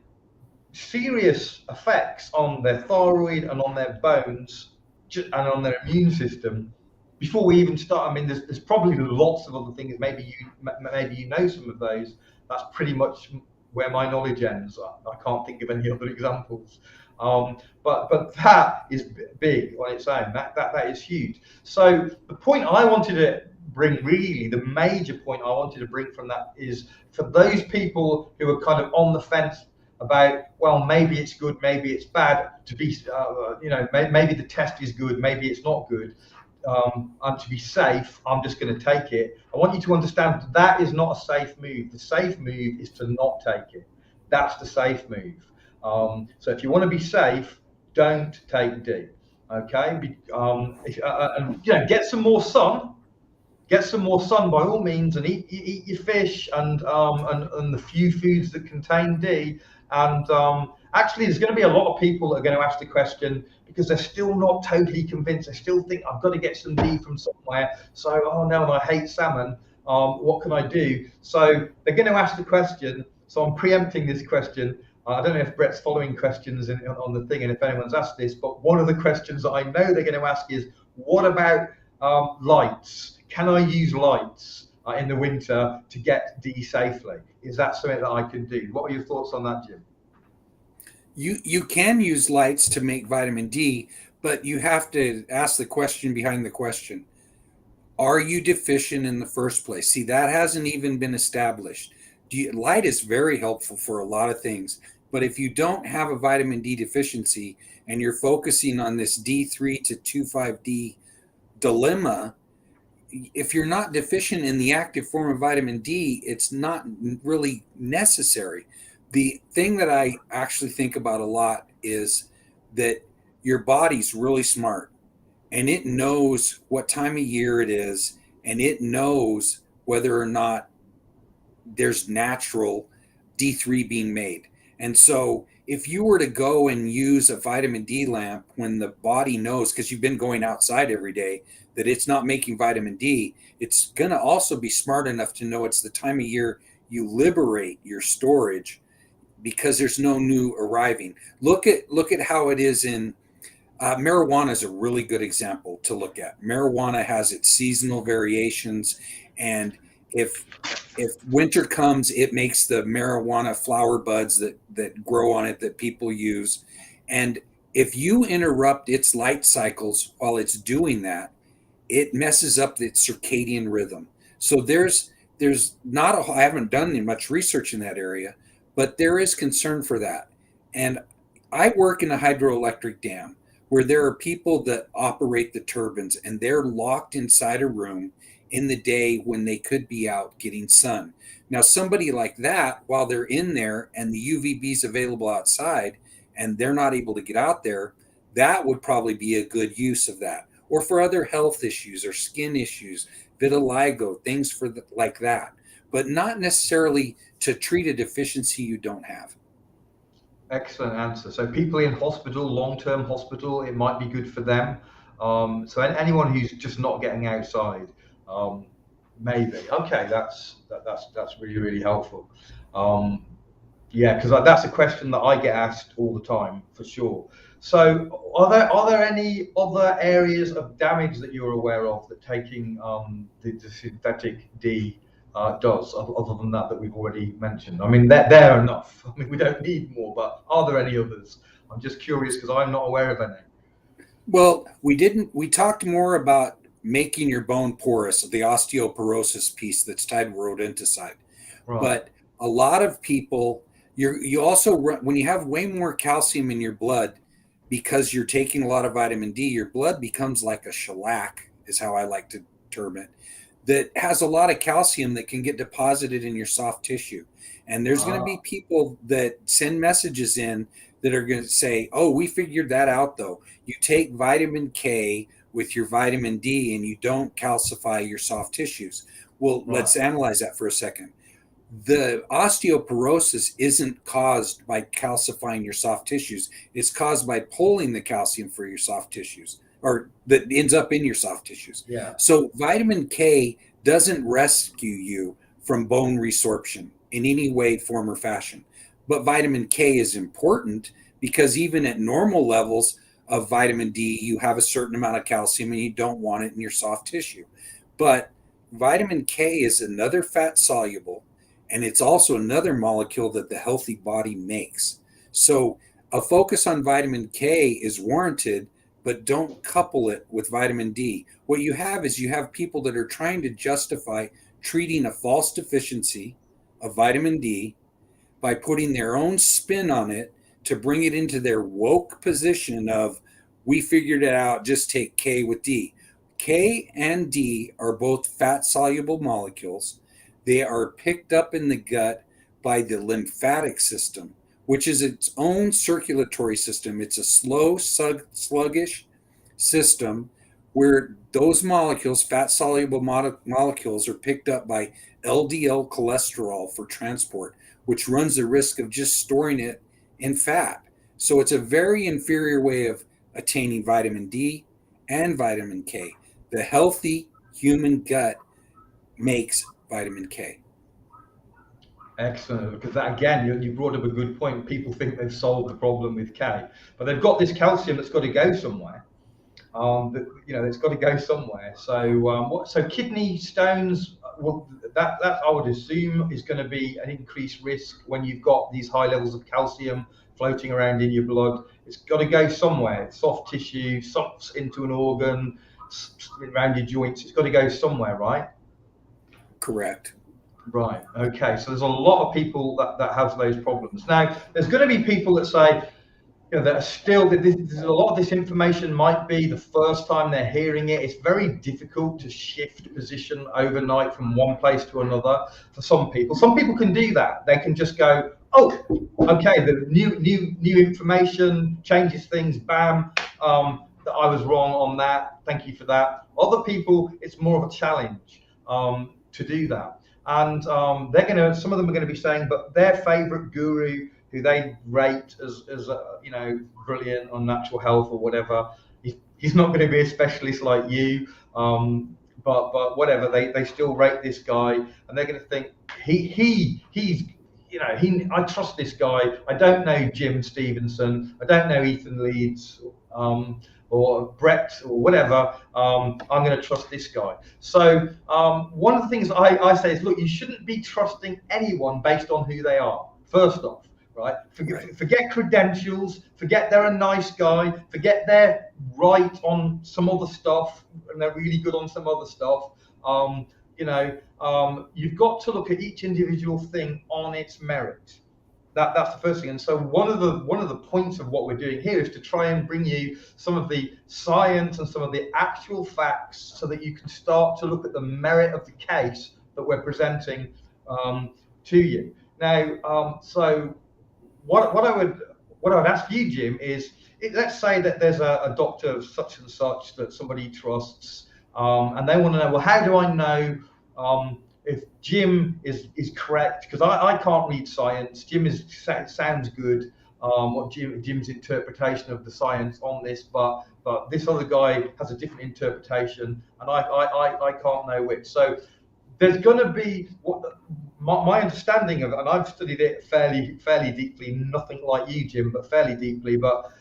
serious effects on their thyroid and on their bones and on their immune system. Before we even start, I mean, there's probably lots of other things. Maybe you know some of those. That's pretty much where my knowledge ends. I can't think of any other examples. But that is big on its own. That is huge. So the point I wanted to bring, really, the major point I wanted to bring from that is for those people who are kind of on the fence about, well, maybe it's good, maybe it's bad, to be, maybe the test is good, maybe it's not good. And to be safe, I'm just going to take it. I want you to understand that is not a safe move. The safe move is to not take it. That's the safe move. So if you want to be safe, don't take D. Okay, get some more sun. Get some more sun by all means, and eat your fish and the few foods that contain D. And actually, there's going to be a lot of people that are going to ask the question because they're still not totally convinced. They still think I've got to get some D from somewhere. So, oh no, and I hate salmon. What can I do? So they're going to ask the question. So I'm preempting this question. I don't know if Bret's following questions on the thing and if anyone's asked this, but one of the questions that I know they're going to ask is, what about lights? Can I use lights in the winter to get D safely? Is that something that I can do? What are your thoughts on that, Jim?
You can use lights to make vitamin D, but you have to ask the question behind the question. Are you deficient in the first place? See, that hasn't even been established. Light is very helpful for a lot of things, but if you don't have a vitamin D deficiency and you're focusing on this D3 to 2,5-D dilemma, if you're not deficient in the active form of vitamin D, it's not really necessary. The thing that I actually think about a lot is that your body's really smart, and it knows what time of year it is, and it knows whether or not there's natural D3 being made. And so if you were to go and use a vitamin D lamp when the body knows, because you've been going outside every day, that it's not making vitamin D, it's going to also be smart enough to know it's the time of year you liberate your storage because there's no new arriving. Look at how it is in marijuana is a really good example to look at. Marijuana has its seasonal variations, and if winter comes, it makes the marijuana flower buds that grow on it that people use. And if you interrupt its light cycles while it's doing that, it messes up its circadian rhythm. So there's not I haven't done any much research in that area, but there is concern for that. And I work in a hydroelectric dam where there are people that operate the turbines, and they're locked inside a room in the day when they could be out getting sun. Now, somebody like that, while they're in there and the UVB is available outside and they're not able to get out there, that would probably be a good use of that. Or for other health issues or skin issues, vitiligo, things like that, but not necessarily to treat a deficiency you don't have.
Excellent answer. So people in hospital, long-term hospital, it might be good for them. So anyone who's just not getting outside, maybe. Okay, that's really, really helpful. Yeah, because that's a question that I get asked all the time, for sure. So are there any other areas of damage that you're aware of that taking the synthetic D does, other than that we've already mentioned? I mean, they're enough. I mean, we don't need more, but are there any others? I'm just curious because I'm not aware of any.
Well, we talked more about making your bone porous, the osteoporosis piece that's tied to rodenticide.
Right.
But a lot of people, you also, when you have way more calcium in your blood, because you're taking a lot of vitamin D, your blood becomes like a shellac, is how I like to term it, that has a lot of calcium that can get deposited in your soft tissue. And there's going to be people that send messages in that are going to say, oh, we figured that out though. You take vitamin K with your vitamin D and you don't calcify your soft tissues. Well, let's analyze that for a second. The osteoporosis isn't caused by calcifying your soft tissues. It's caused by pulling the calcium for your soft tissues, or that ends up in your soft tissues.
Yeah.
So vitamin K doesn't rescue you from bone resorption in any way, form, or fashion. But vitamin K is important because even at normal levels of vitamin D, you have a certain amount of calcium and you don't want it in your soft tissue. But vitamin K is another fat soluble, and it's also another molecule that the healthy body makes. So a focus on vitamin K is warranted, but don't couple it with vitamin D. What you have is you have people that are trying to justify treating a false deficiency of vitamin D by putting their own spin on it to bring it into their woke position of, we figured it out, just take K with D. K and D are both fat soluble molecules. They are picked up in the gut by the lymphatic system, which is its own circulatory system. It's a slow, sluggish system where those molecules, fat soluble molecules, are picked up by LDL cholesterol for transport, which runs the risk of just storing it in fat. So it's a very inferior way of attaining vitamin D and vitamin K. The healthy human gut makes vitamin K.
Excellent, because that, again, you brought up a good point. People think they've solved the problem with K, but they've got this calcium that's got to go somewhere. It's got to go somewhere. So so kidney stones, well, that I would assume is going to be an increased risk when you've got these high levels of calcium floating around in your blood. It's got to go somewhere. Soft tissue, sops into an organ, around your joints. It's got to go somewhere, right?
Correct.
Right. Okay. So there's a lot of people that have those problems. Now, there's going to be people that say, that are still, there's a lot of this information might be the first time they're hearing it. It's very difficult to shift position overnight from one place to another for some people. Some people can do that. They can just go, oh, okay, the new information changes things, bam, that I was wrong on that. Thank you for that. Other people, it's more of a challenge to do that. And some of them are going to be saying, but their favorite guru, who they rate as brilliant on natural health or whatever, he's not going to be a specialist like you, but whatever, they still rate this guy, and they're going to think I trust this guy. I don't know Jim Stephenson, I don't know Ethan Leeds, or Bret or whatever. I'm going to trust this guy. So one of the things I say is, look, you shouldn't be trusting anyone based on who they are, first off. Right? Forget credentials, forget they're a nice guy, forget they're right on some other stuff and they're really good on some other stuff. You've got to look at each individual thing on its merit. That's the first thing. And so one of the points of what we're doing here is to try and bring you some of the science and some of the actual facts so that you can start to look at the merit of the case that we're presenting to you. Now, so what I would ask you, Jim, is let's say that there's a doctor of such and such that somebody trusts, and they want to know, well, how do I know if Jim is correct? Because I can't read science. Jim sounds good. What Jim's interpretation of the science on this, but this other guy has a different interpretation, and I can't know which. So there's going to be my understanding of it, and I've studied it fairly deeply, nothing like you, Jim, but fairly deeply. But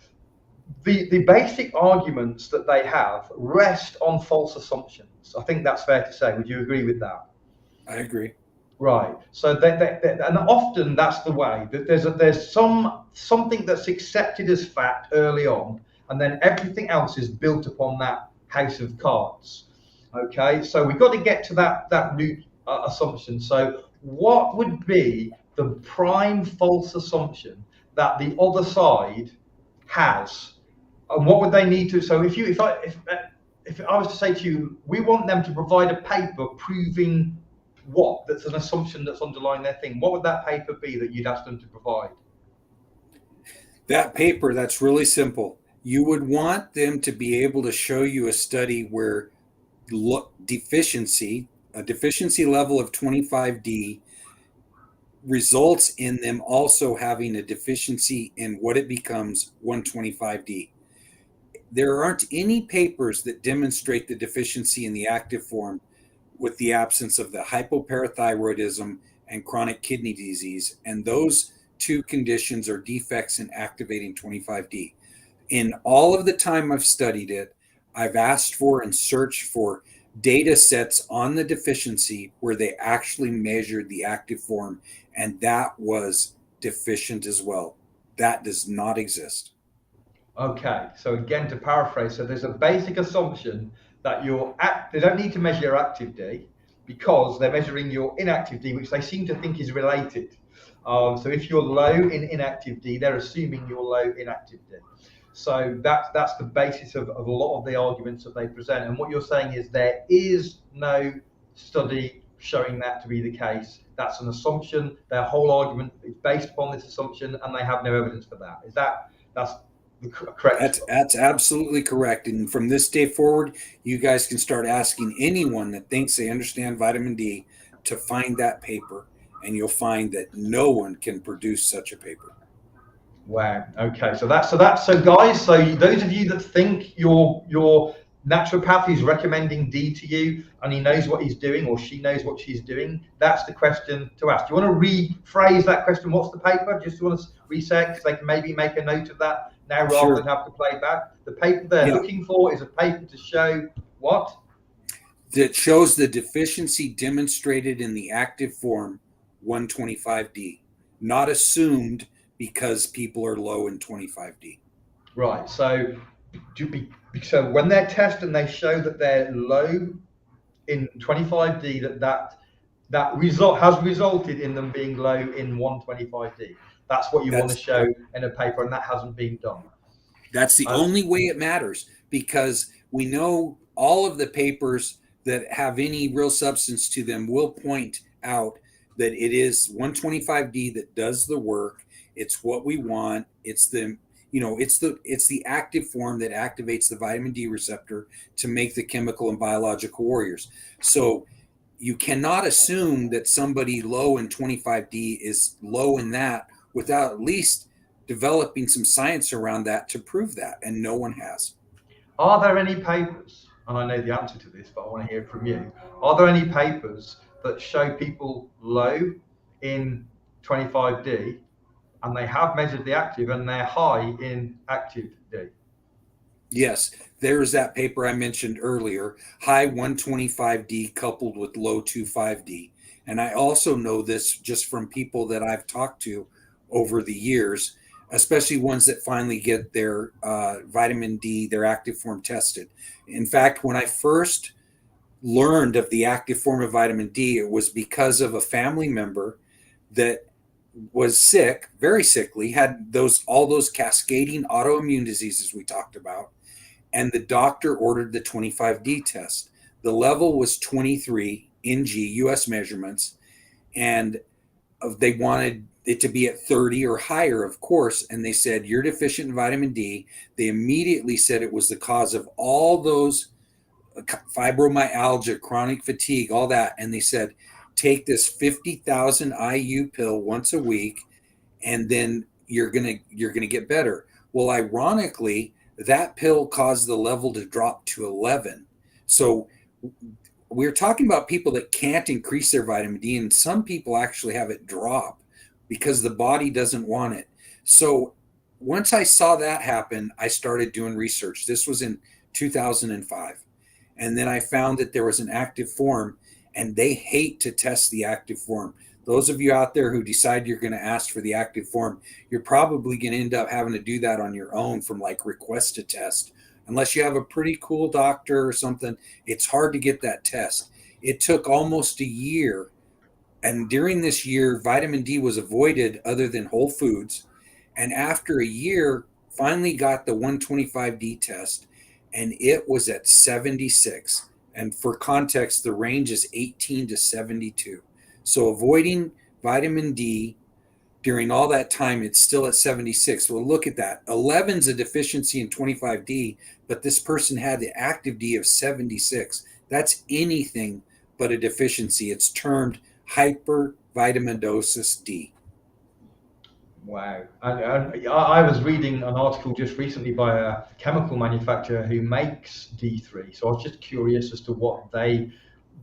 the basic arguments that they have rest on false assumptions. I think that's fair to say. Would you agree with that?
I agree.
Right. So and often that's the way that there's something that's accepted as fact early on, and then everything else is built upon that house of cards. Okay. So we've got to get to that root assumption. So what would be the prime false assumption that the other side has, and what would they need to? So if I was to say to you, we want them to provide a paper proving what, that's an assumption that's underlying their thing, what would that paper be that you'd ask them to provide?
That paper, that's really simple. You would want them to be able to show you a study where a deficiency level of 25D results in them also having a deficiency in what it becomes 125D. There aren't any papers that demonstrate the deficiency in the active form with the absence of the hypoparathyroidism and chronic kidney disease. And those two conditions are defects in activating 25D. In all of the time I've studied it, I've asked for and searched for data sets on the deficiency where they actually measured the active form, and that was deficient as well. That does not exist.
Okay, so again, to paraphrase, so there's a basic assumption that they don't need to measure your active D because they're measuring your inactive D, which they seem to think is related. So if you're low in inactive D, they're assuming you're low in active D. So that's the basis of a lot of the arguments that they present. And what you're saying is there is no study showing that to be the case. That's an assumption. Their whole argument is based upon this assumption, and they have no evidence for that. That's correct?
That's absolutely correct. And from this day forward, you guys can start asking anyone that thinks they understand vitamin D to find that paper, and you'll find that no one can produce such a paper.
Wow. Okay. So guys. So those of you that think your naturopath is recommending D to you, and he knows what he's doing, or she knows what she's doing, that's the question to ask. Do you want to rephrase that question? What's the paper? Just want to reset, because they can maybe make a note of that now rather
Sure.
than have to play back. The paper they're looking for is a paper to show what?
That shows the deficiency demonstrated in the active form 125D, not assumed because people are low in 25D.
Right. So when they're tested and they show that they're low in 25D, that result has resulted in them being low in 125D. That's what you want to show in a paper, and that hasn't been done.
That's the only way it matters, because we know all of the papers that have any real substance to them will point out that it is 125D that does the work. It's what we want. It's the active form that activates the vitamin D receptor to make the chemical and biological warriors. So you cannot assume that somebody low in 25D is low in that without at least developing some science around that to prove that, and no one has.
Are there any papers, and I know the answer to this, but I want to hear it from you, are there any papers that show people low in 25D and they have measured the active and they're high in active D?
Yes, there's that paper I mentioned earlier, high 125D coupled with low 25D. And I also know this just from people that I've talked to over the years, especially ones that finally get their vitamin D, their active form tested. In fact, when I first learned of the active form of vitamin D, it was because of a family member that was sick, very sickly, had all those cascading autoimmune diseases we talked about, and the doctor ordered the 25D test. The level was 23 ng US measurements, and they wanted it to be at 30 or higher, of course, and they said, you're deficient in vitamin D. They immediately said it was the cause of all those fibromyalgia, chronic fatigue, all that, and they said, take this 50,000 IU pill once a week, and then you're gonna get better. Well, ironically, that pill caused the level to drop to 11. So we're talking about people that can't increase their vitamin D, and some people actually have it drop because the body doesn't want it. So once I saw that happen, I started doing research. This was in 2005. And then I found that there was an active form, and they hate to test the active form. Those of you out there who decide you're going to ask for the active form, you're probably going to end up having to do that on your own from like request a test. Unless you have a pretty cool doctor or something, it's hard to get that test. It took almost a year. And during this year, vitamin D was avoided other than whole foods. And after a year, finally got the 125D test, and it was at 76. And for context, the range is 18 to 72. So avoiding vitamin D during all that time, it's still at 76. Well, look at that. 11's a deficiency in 25D, but this person had the active D of 76. That's anything but a deficiency. It's termed hypervitaminosis D.
Wow. I was reading an article just recently by a chemical manufacturer who makes D3. So I was just curious as to what they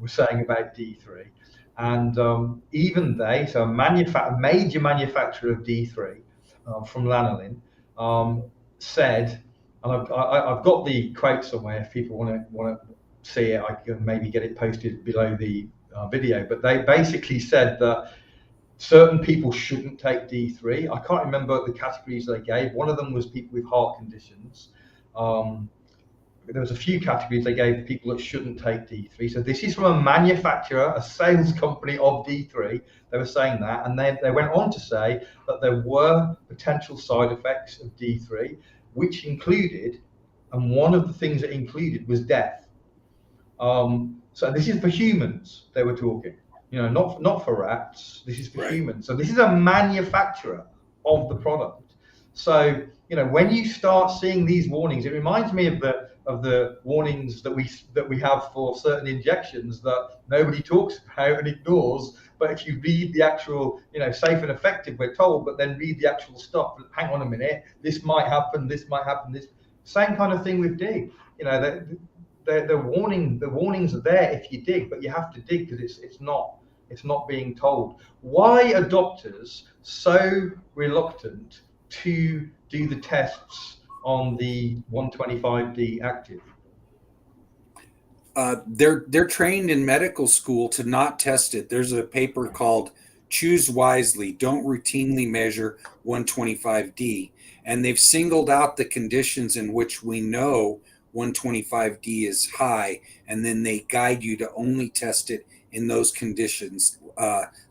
were saying about D3. And even they, so a major manufacturer of D3 from lanolin, said, and I've got the quote somewhere if people want to see it, I can maybe get it posted below the video, but they basically said that certain people shouldn't take D3. I can't remember the categories they gave. One of them was people with heart conditions. There was a few categories they gave people that shouldn't take D3. So this is from a manufacturer, a sales company of D3. They were saying that, and they went on to say that there were potential side effects of D3, which included, and one of the things it included was death. So this is for humans they were talking, not for rats. This is for humans. So this is a manufacturer of the product. So when you start seeing these warnings, it reminds me of the warnings that we have for certain injections that nobody talks about and ignores. But if you read the actual, safe and effective, we're told, but then read the actual stuff. Hang on a minute, this might happen. This might happen. This same kind of thing with D. The warnings are there if you dig, but you have to dig because it's not being told. Why are doctors so reluctant to do the tests on the 125D active?
They're trained in medical school to not test it. There's a paper called Choose Wisely, Don't Routinely Measure 125D. And they've singled out the conditions in which we know 125D is high, and then they guide you to only test it in those conditions.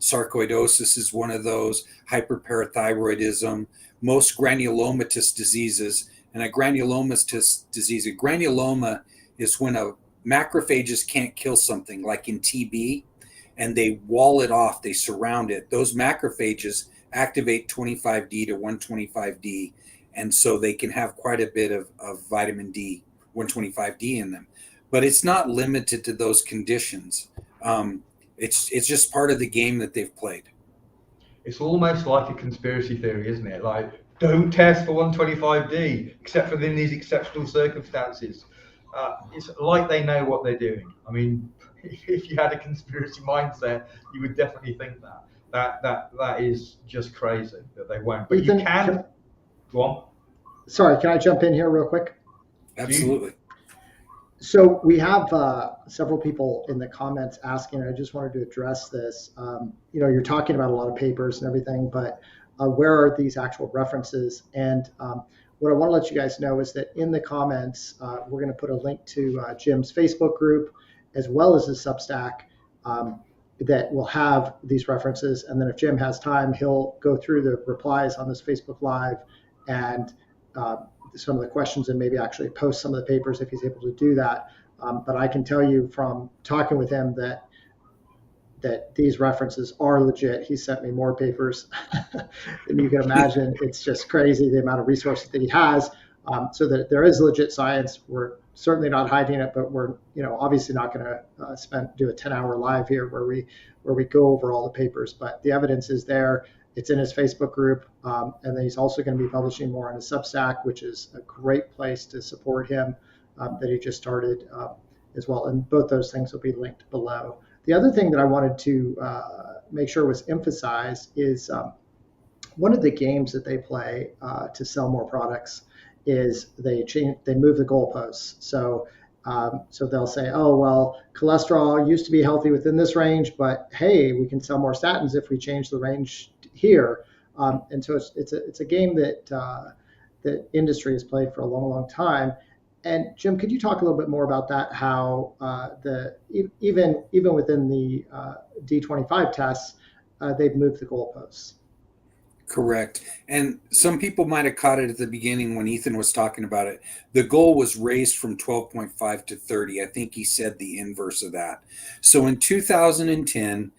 Sarcoidosis is one of those, hyperparathyroidism, most granulomatous diseases. And a granulomatous disease, a granuloma is when macrophages can't kill something, like in TB, and they wall it off, they surround it. Those macrophages activate 25D to 125D, and so they can have quite a bit of vitamin D, 125D in them. But it's not limited to those conditions. It's just part of the game that they've played.
It's almost like a conspiracy theory, isn't it? Like, don't test for 125D except for in these exceptional circumstances. It's like they know what they're doing. I mean, if you had a conspiracy mindset, you would definitely think that is just crazy that they won't. But Ethan, you can. Go on.
Sorry, can I jump in here real quick?
Absolutely.
So we have several people in the comments asking, I just wanted to address this. You're talking about a lot of papers and everything, but where are these actual references? And what I want to let you guys know is that in the comments, we're going to put a link to Jim's Facebook group, as well as his Substack, that will have these references. And then if Jim has time, he'll go through the replies on this Facebook Live and some of the questions, and maybe actually post some of the papers if he's able to do that. But I can tell you from talking with him that these references are legit. He sent me more papers than you can imagine. It's just crazy the amount of resources that he has. So that there is legit science. We're certainly not hiding it, but we're obviously not going to do a 10-hour live here where we go over all the papers. But the evidence is there. It's in his Facebook group, and then he's also going to be publishing more on his Substack, which is a great place to support him that he just started as well. And both those things will be linked below. The other thing that I wanted to make sure was emphasized is one of the games that they play to sell more products is they move the goalposts. So so they'll say, oh, well, cholesterol used to be healthy within this range, but hey, we can sell more statins if we change the range here. And so it's a game that the industry has played for a long, long time. And Jim, could you talk a little bit more about that? How even within the D25 tests, they've moved the goalposts.
Correct. And some people might have caught it at the beginning when Ethan was talking about it. The goal was raised from 12.5 to 30. I think he said the inverse of that. So in 2010,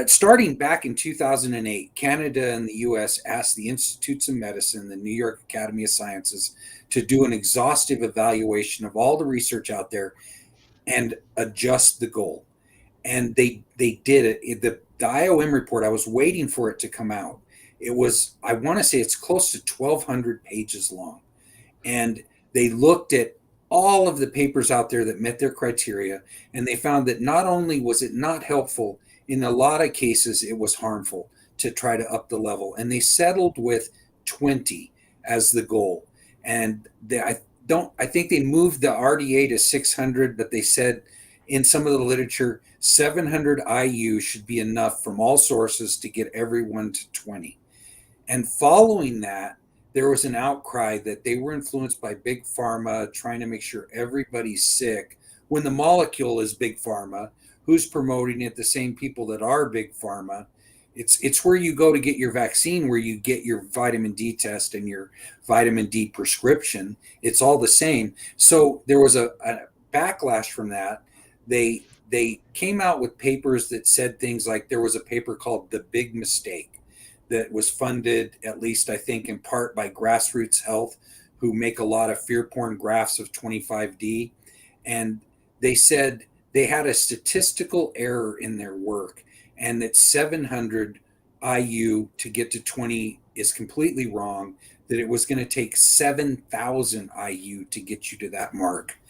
starting back in 2008, Canada and the US asked the Institutes of Medicine, the New York Academy of Sciences, to do an exhaustive evaluation of all the research out there and adjust the goal. And they did it. The IOM report, I was waiting for it to come out. It was, I want to say it's close to 1,200 pages long. And they looked at all of the papers out there that met their criteria, and they found that not only was it not helpful, in a lot of cases, it was harmful to try to up the level. And they settled with 20 as the goal. And I think they moved the RDA to 600, but they said in some of the literature, 700 IU should be enough from all sources to get everyone to 20. And following that, there was an outcry that they were influenced by Big Pharma trying to make sure everybody's sick when the molecule is Big Pharma. Who's promoting it? The same people that are Big Pharma. It's where you go to get your vaccine, where you get your vitamin D test and your vitamin D prescription. It's all the same. So there was a backlash from that. They came out with papers that said things like, there was a paper called The Big Mistake that was funded, at least I think in part, by Grassroots Health, who make a lot of fear porn graphs of 25D. And they said they had a statistical error in their work, and that 700 IU to get to 20 is completely wrong, that it was going to take 7,000 IU to get you to that mark.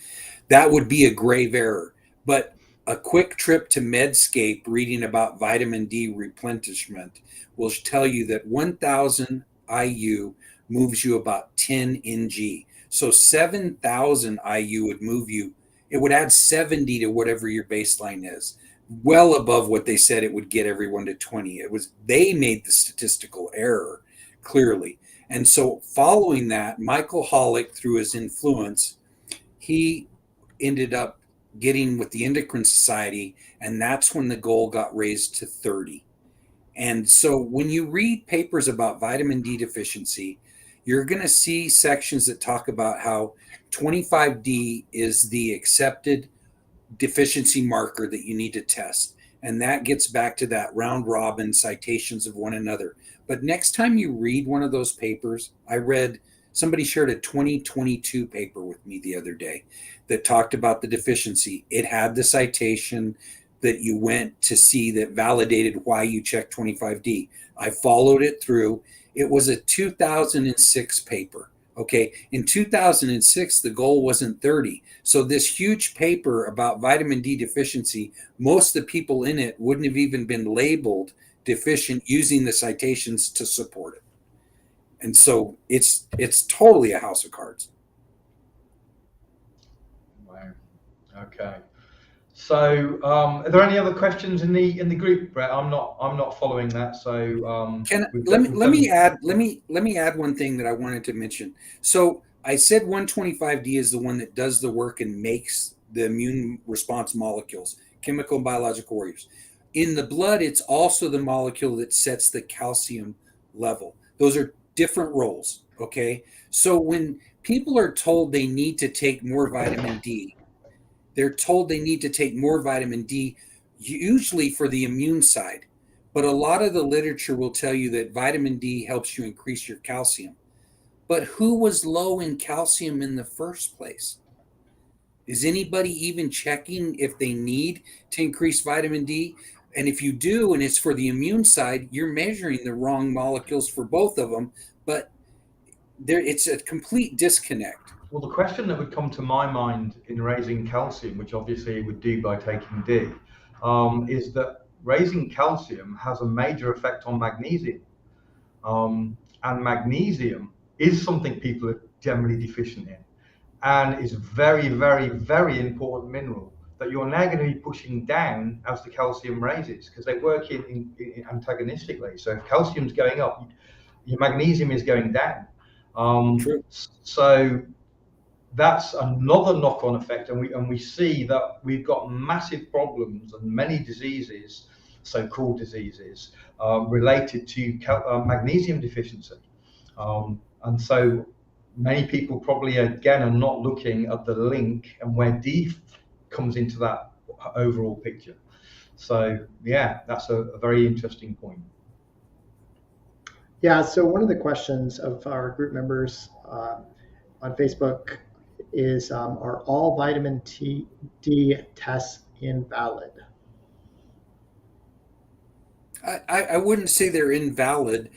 That would be a grave error. But a quick trip to Medscape reading about vitamin D replenishment will tell you that 1,000 IU moves you about 10 ng. So 7,000 IU would move you. It would add 70 to whatever your baseline is, well above what they said it would get everyone to 20. They made the statistical error clearly. And so following that, Michael Hollick, through his influence, he ended up getting with the Endocrine Society, and that's when the goal got raised to 30. And so when you read papers about vitamin D deficiency, you're going to see sections that talk about how 25D is the accepted deficiency marker that you need to test. And that gets back to that round robin citations of one another. But next time you read one of those papers, somebody shared a 2022 paper with me the other day that talked about the deficiency. It had the citation that you went to see that validated why you checked 25D. I followed it through. It was a 2006 paper. Okay. In 2006, the goal wasn't 30. So this huge paper about vitamin D deficiency, most of the people in it wouldn't have even been labeled deficient using the citations to support it. And so it's totally a house of cards.
Wow. Okay. So, are there any other questions in the group, Bret? I'm not following that. So,
let me add one thing that I wanted to mention. So I said 125D is the one that does the work and makes the immune response molecules, chemical and biological warriors. In the blood, it's also the molecule that sets the calcium level. Those are different roles. Okay. So when people are told they need to take more vitamin D, they're told they need to take more vitamin D, usually for the immune side. But a lot of the literature will tell you that vitamin D helps you increase your calcium. But who was low in calcium in the first place? Is anybody even checking if they need to increase vitamin D? And if you do, and it's for the immune side, you're measuring the wrong molecules for both of them. But it's a complete disconnect.
Well, the question that would come to my mind in raising calcium, which obviously it would do by taking D, is that raising calcium has a major effect on magnesium. And magnesium is something people are generally deficient in, and is very, very, very important mineral that you're now going to be pushing down as the calcium raises, because they work in antagonistically. So if calcium's going up, your magnesium is going down.
True.
So that's another knock-on effect, and we see that we've got massive problems and many diseases, so-called diseases, related to magnesium deficiency. And so many people probably again are not looking at the link and where D comes into that overall picture. So yeah, that's a very interesting point.
Yeah, so one of the questions of our group members on Facebook is, are all vitamin D tests invalid?
I wouldn't say they're invalid.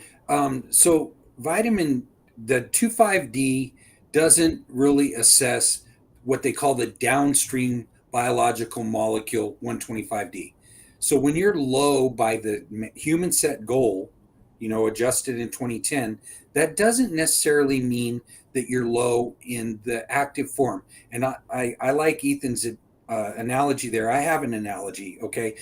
So the 25D doesn't really assess what they call the downstream biological molecule 125D. So when you're low by the human set goal, adjusted in 2010, that doesn't necessarily mean that you're low in the active form. And I like Ethan's analogy there. I have an analogy, okay?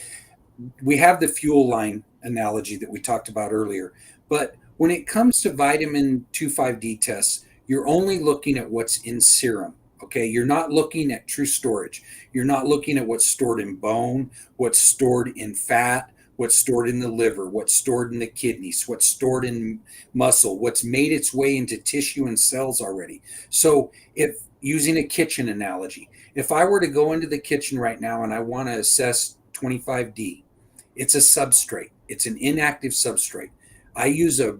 We have the fuel line analogy that we talked about earlier. But when it comes to vitamin 25D tests, you're only looking at what's in serum, okay? You're not looking at true storage. You're not looking at what's stored in bone, what's stored in fat, what's stored in the liver, what's stored in the kidneys, what's stored in muscle, what's made its way into tissue and cells already. So if using a kitchen analogy, if I were to go into the kitchen right now and I want to assess 25D, it's a substrate. It's an inactive substrate. I use a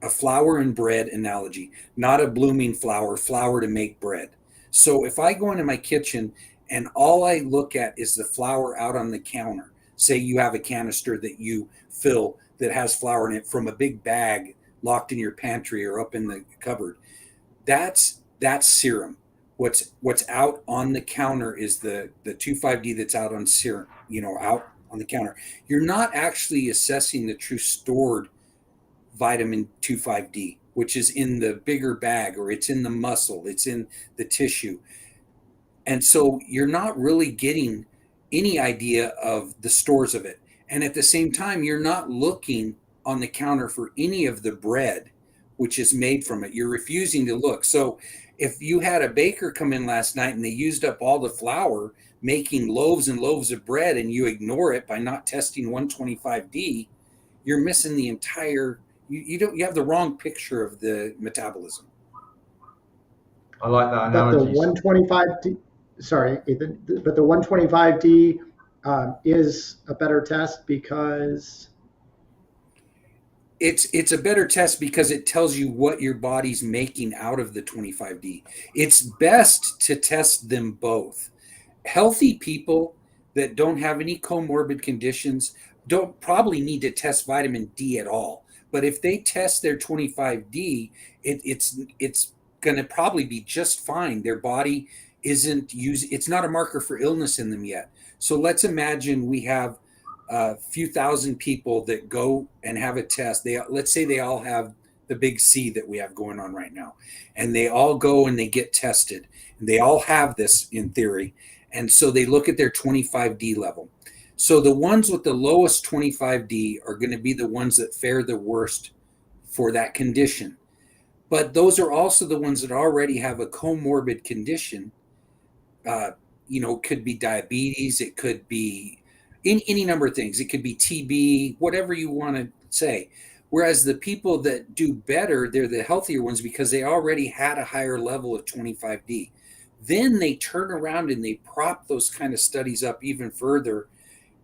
flour and bread analogy, not a blooming flour to make bread. So if I go into my kitchen and all I look at is the flour out on the counter, say you have a canister that you fill that has flour in it from a big bag locked in your pantry or up in the cupboard, that's serum. What's out on the counter is the 25D that's out on serum, out on the counter. You're not actually assessing the true stored vitamin 25D, which is in the bigger bag, or it's in the muscle, it's in the tissue. And so you're not really getting any idea of the stores of it. And at the same time, you're not looking on the counter for any of the bread which is made from it. You're refusing to look. So if you had a baker come in last night and they used up all the flour making loaves and loaves of bread, and you ignore it by not testing 125D, you're missing the entire, you have the wrong picture of the metabolism.
I like that
analogy. But the 125D, sorry, Ethan, but the 125D is a better test because
it's a better test because it tells you what your body's making out of the 25D. It's best to test them both. Healthy people that don't have any comorbid conditions don't probably need to test vitamin D at all. But if they test their 25D, it's going to probably be just fine. Their body it's not a marker for illness in them yet. So let's imagine we have a few thousand people that go and have a test. Let's say they all have the big C that we have going on right now, and they all go and they get tested, and they all have this in theory. And so they look at their 25D level. So the ones with the lowest 25D are going to be the ones that fare the worst for that condition. But those are also the ones that already have a comorbid condition. Could be diabetes, it could be any number of things. It could be TB, whatever you want to say. Whereas the people that do better, they're the healthier ones because they already had a higher level of 25D. Then they turn around and they prop those kind of studies up even further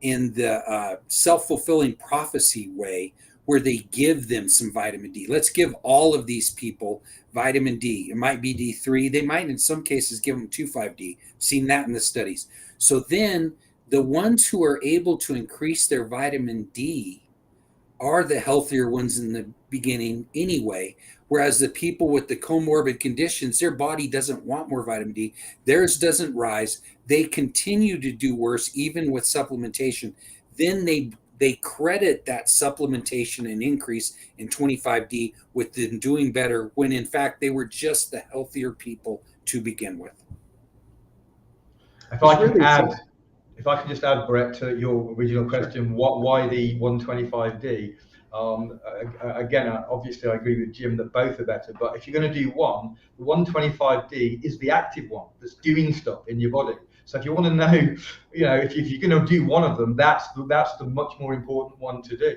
in the self-fulfilling prophecy way, where they give them some vitamin D. Let's give all of these people vitamin D. It might be D3. They might, in some cases, give them 25D. Seen that in the studies. So then the ones who are able to increase their vitamin D are the healthier ones in the beginning anyway, whereas the people with the comorbid conditions, their body doesn't want more vitamin D. Theirs doesn't rise. They continue to do worse even with supplementation. then they credit that supplementation and increase in 25D with them doing better, when in fact they were just the healthier people to begin with.
If I can just add, Bret, to your original question, sure. Why the 125D? Again, obviously I agree with Jim that both are better, but if you're going to do one, the 125D is the active one that's doing stuff in your body. So if you want to know, if you're going to do one of them, that's the much more important one to do.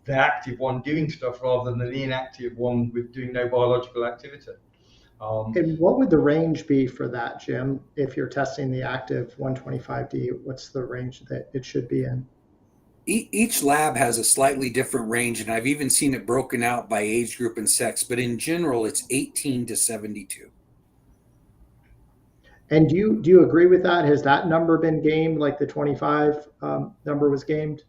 The active one doing stuff rather than the inactive one with doing no biological activity.
And what would the range be for that, Jim? If you're testing the active 125D, what's the range that it should be in?
Each lab has a slightly different range, and I've even seen it broken out by age group and sex, but in general, it's 18 to 72.
And do you agree with that? Has that number been gamed like the 25 number was gamed?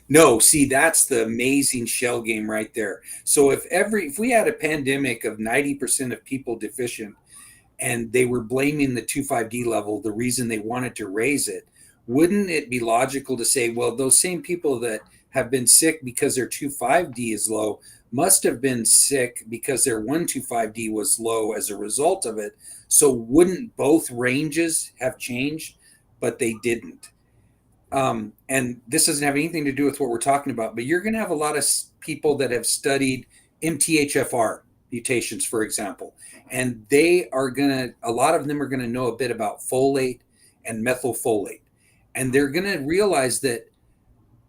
No, see, that's the amazing shell game right there. So if we had a pandemic of 90% of people deficient and they were blaming the 25D level, the reason they wanted to raise it, wouldn't it be logical to say, well, those same people that have been sick because their 25D is low must have been sick because their 125D was low as a result of it. So wouldn't both ranges have changed? But they didn't. And this doesn't have anything to do with what we're talking about, but you're going to have a lot of people that have studied MTHFR mutations, for example, and a lot of them are going to know a bit about folate and methylfolate, and they're going to realize that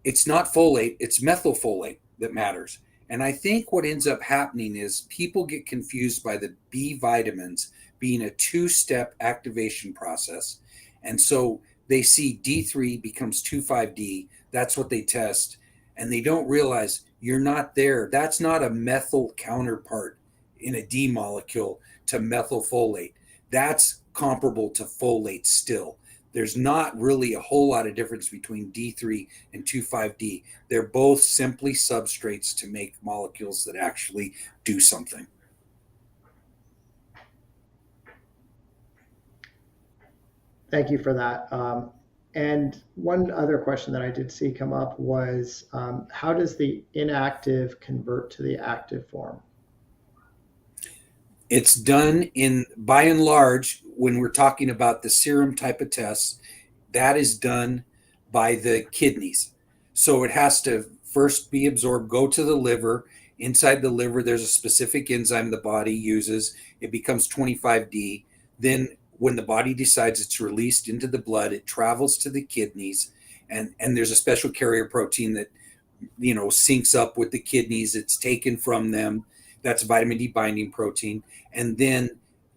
it's not folate, it's methylfolate that matters. And I think what ends up happening is people get confused by the B vitamins being a two-step activation process. And so they see D3 becomes 25D. That's what they test. And they don't realize you're not there. That's not a methyl counterpart in a D molecule to methylfolate. That's comparable to folate still. There's not really a whole lot of difference between D3 and 25D. They're both simply substrates to make molecules that actually do something.
Thank you for that. And one other question that I did see come up was, how does the inactive convert to the active form?
It's done by and large, when we're talking about the serum type of tests, that is done by the kidneys. So it has to first be absorbed, go to the liver. Inside the liver, there's a specific enzyme the body uses. It becomes 25D. Then when the body decides it's released into the blood, it travels to the kidneys, and there's a special carrier protein that syncs up with the kidneys. It's taken from them. That's vitamin D binding protein. And then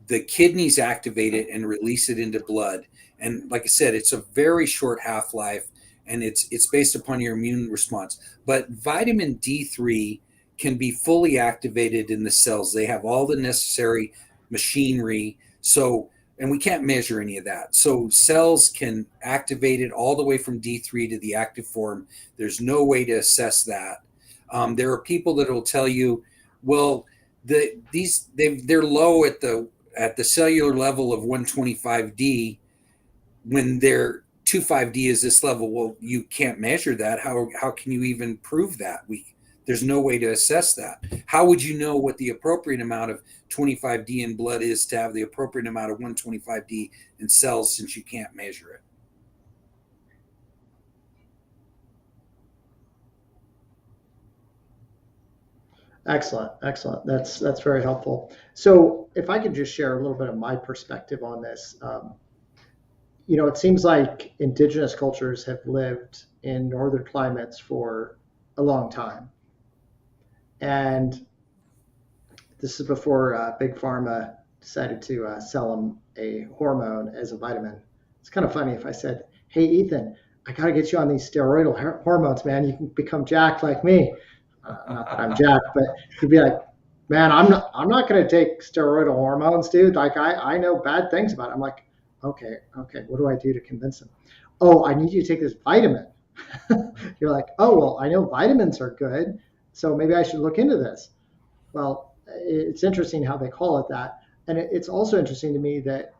the kidneys activate it and release it into blood. And like I said, it's a very short half-life, and it's based upon your immune response. But vitamin D3 can be fully activated in the cells. They have all the necessary machinery. And we can't measure any of that. So cells can activate it all the way from D3 to the active form. There's no way to assess that. There are people that will tell you, well, they're low at the cellular level of 125D when their 25D is this level. Well, you can't measure that. How can you even prove that? There's no way to assess that. How would you know what the appropriate amount of 25D in blood is to have the appropriate amount of 125D in cells, since you can't measure it?
Excellent. That's very helpful. So if I could just share a little bit of my perspective on this, it seems like indigenous cultures have lived in northern climates for a long time. And this is before Big Pharma decided to sell them a hormone as a vitamin. It's kind of funny if I said, hey, Ethan, I got to get you on these steroidal hormones, man. You can become jacked like me. Not that I'm jacked, but you'd be like, man, I'm not going to take steroidal hormones, dude. Like I know bad things about it. I'm like, okay. What do I do to convince them? Oh, I need you to take this vitamin. You're like, oh, well, I know vitamins are good, so maybe I should look into this. Well, it's interesting how they call it that. And it's also interesting to me that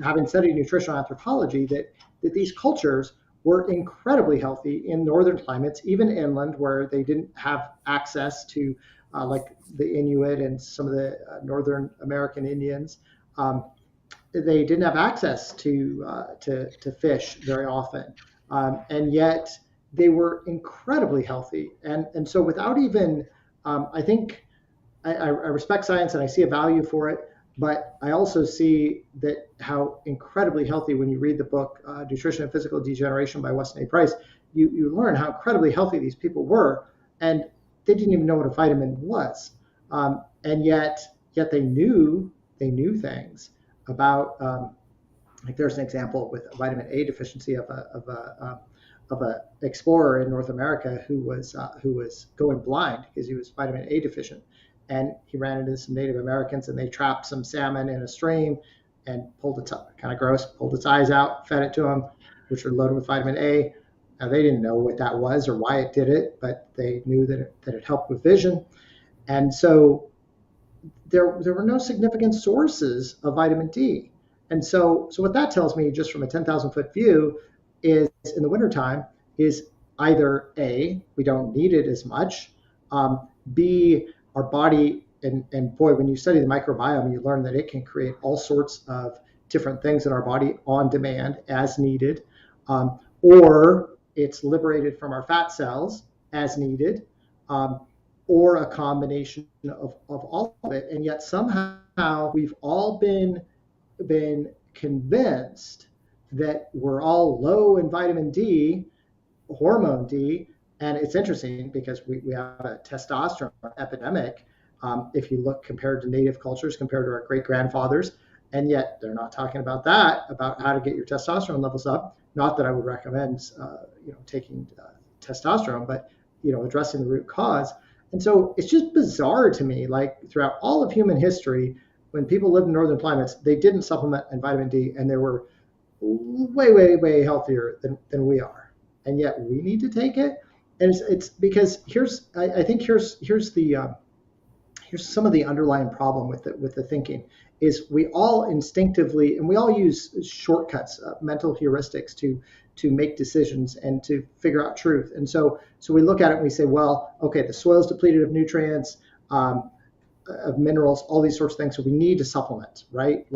having studied nutritional anthropology, that these cultures were incredibly healthy in northern climates, even inland where they didn't have access to like the Inuit and some of the Northern American Indians. They didn't have access to fish very often, and yet they were incredibly healthy. And so without even, I think I respect science and I see a value for it, but I also see that how incredibly healthy, when you read the book Nutrition and Physical Degeneration by Weston A. Price, you learn how incredibly healthy these people were, and they didn't even know what a vitamin was, and yet they knew things about, like there's an example with vitamin A deficiency of a explorer in North America who was going blind because he was vitamin A deficient, and he ran into some Native Americans and they trapped some salmon in a stream and pulled its, kind of gross, pulled its eyes out, fed it to them, which were loaded with vitamin A. Now they didn't know what that was or why it did it, but they knew that it helped with vision, and so there were no significant sources of vitamin D. And so what that tells me, just from a 10,000 foot view, is in the wintertime, is either A, we don't need it as much, B, our body, and boy, when you study the microbiome, you learn that it can create all sorts of different things in our body on demand as needed, or it's liberated from our fat cells as needed, or a combination of all of it. And yet somehow we've all been convinced that we're all low in vitamin D, hormone D. And it's interesting because we have a testosterone epidemic, if you look compared to native cultures, compared to our great grandfathers, and yet they're not talking about that, about how to get your testosterone levels up. Not that I would recommend taking testosterone, but addressing the root cause. And so it's just bizarre to me, like throughout all of human history, when people lived in northern climates, they didn't supplement in vitamin D, and they were way, way, way healthier than we are. And yet we need to take it. And it's because here's some of the underlying problem with the thinking is we all instinctively, and we all use shortcuts, mental heuristics to make decisions and to figure out truth. And so we look at it and we say, well, okay, the soil's depleted of nutrients, of minerals, all these sorts of things. So we need to supplement, right?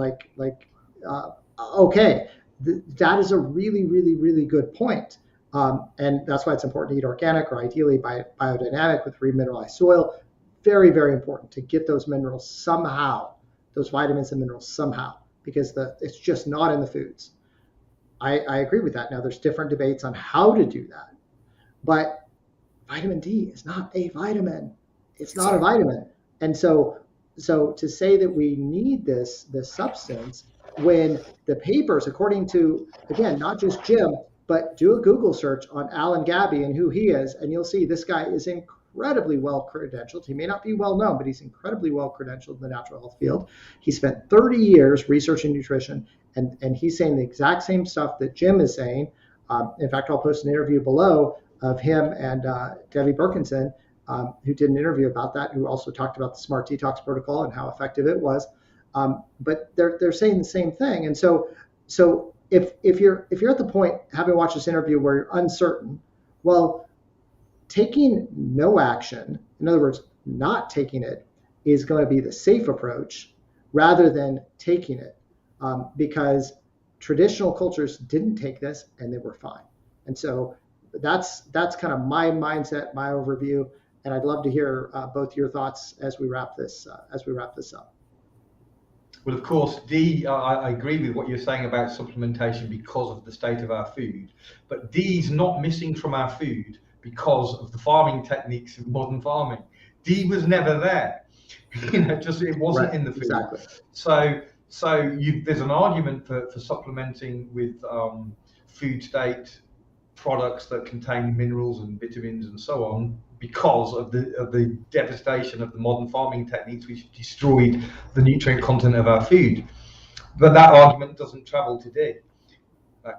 Okay, that is a really, really, really good point. And that's why it's important to eat organic or ideally biodynamic with remineralized soil. Very, very important to get those minerals somehow, those vitamins and minerals somehow, because it's just not in the foods. I agree with that. Now, there's different debates on how to do that, but vitamin D is not a vitamin. It's not a vitamin. And so to say that we need this substance, when the papers, according to, again, not just Jim, but do a Google search on Alan Gabby and who he is, and you'll see this guy is incredibly well credentialed. He may not be well known, but he's incredibly well credentialed in the natural health field. He spent 30 years researching nutrition, and he's saying the exact same stuff that Jim is saying. In fact, I'll post an interview below of him and Debbie Birkinson, who did an interview about that, who also talked about the SMART detox protocol and how effective it was. But they're saying the same thing. And so if you're at the point, having watched this interview, where you're uncertain, well, taking no action, in other words, not taking it, is going to be the safe approach rather than taking it, because traditional cultures didn't take this and they were fine. And so that's kind of my mindset, my overview, and I'd love to hear both your thoughts as we wrap this up.
Well, of course, I agree with what you're saying about supplementation because of the state of our food, but D's not missing from our food because of the farming techniques of modern farming. D was never there. It wasn't right in the food.
Exactly.
So there's an argument for supplementing with food state products that contain minerals and vitamins and so on, because of the devastation of the modern farming techniques, which destroyed the nutrient content of our food. But that argument doesn't travel today.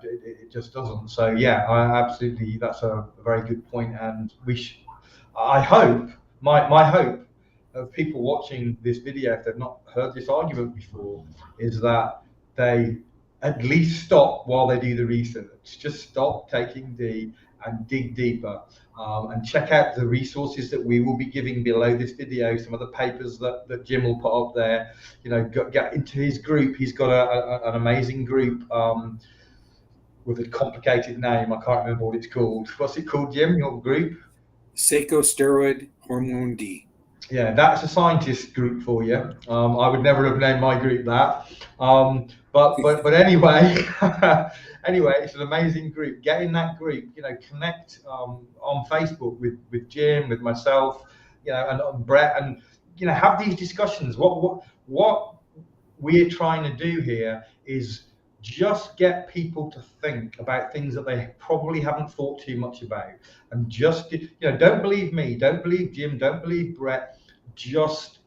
It just doesn't. So yeah, I absolutely, that's a very good point. And I hope, my hope of people watching this video, if they've not heard this argument before, is that they at least stop while they do the research. Just stop taking D and dig deeper, and check out the resources that we will be giving below this video, some of the papers that Jim will put up there. Get into his group. He's got an amazing group with a complicated name. I can't remember what it's called. What's it called, Jim, your group?
Steroid hormone D.
Yeah, that's a scientist group for you. I would never have named my group that. But anyway, anyway, it's an amazing group. Get in that group. Connect on Facebook with Jim, with myself, and Bret, and have these discussions. What we're trying to do here is just get people to think about things that they probably haven't thought too much about, and just don't believe me, don't believe Jim, don't believe Bret. Just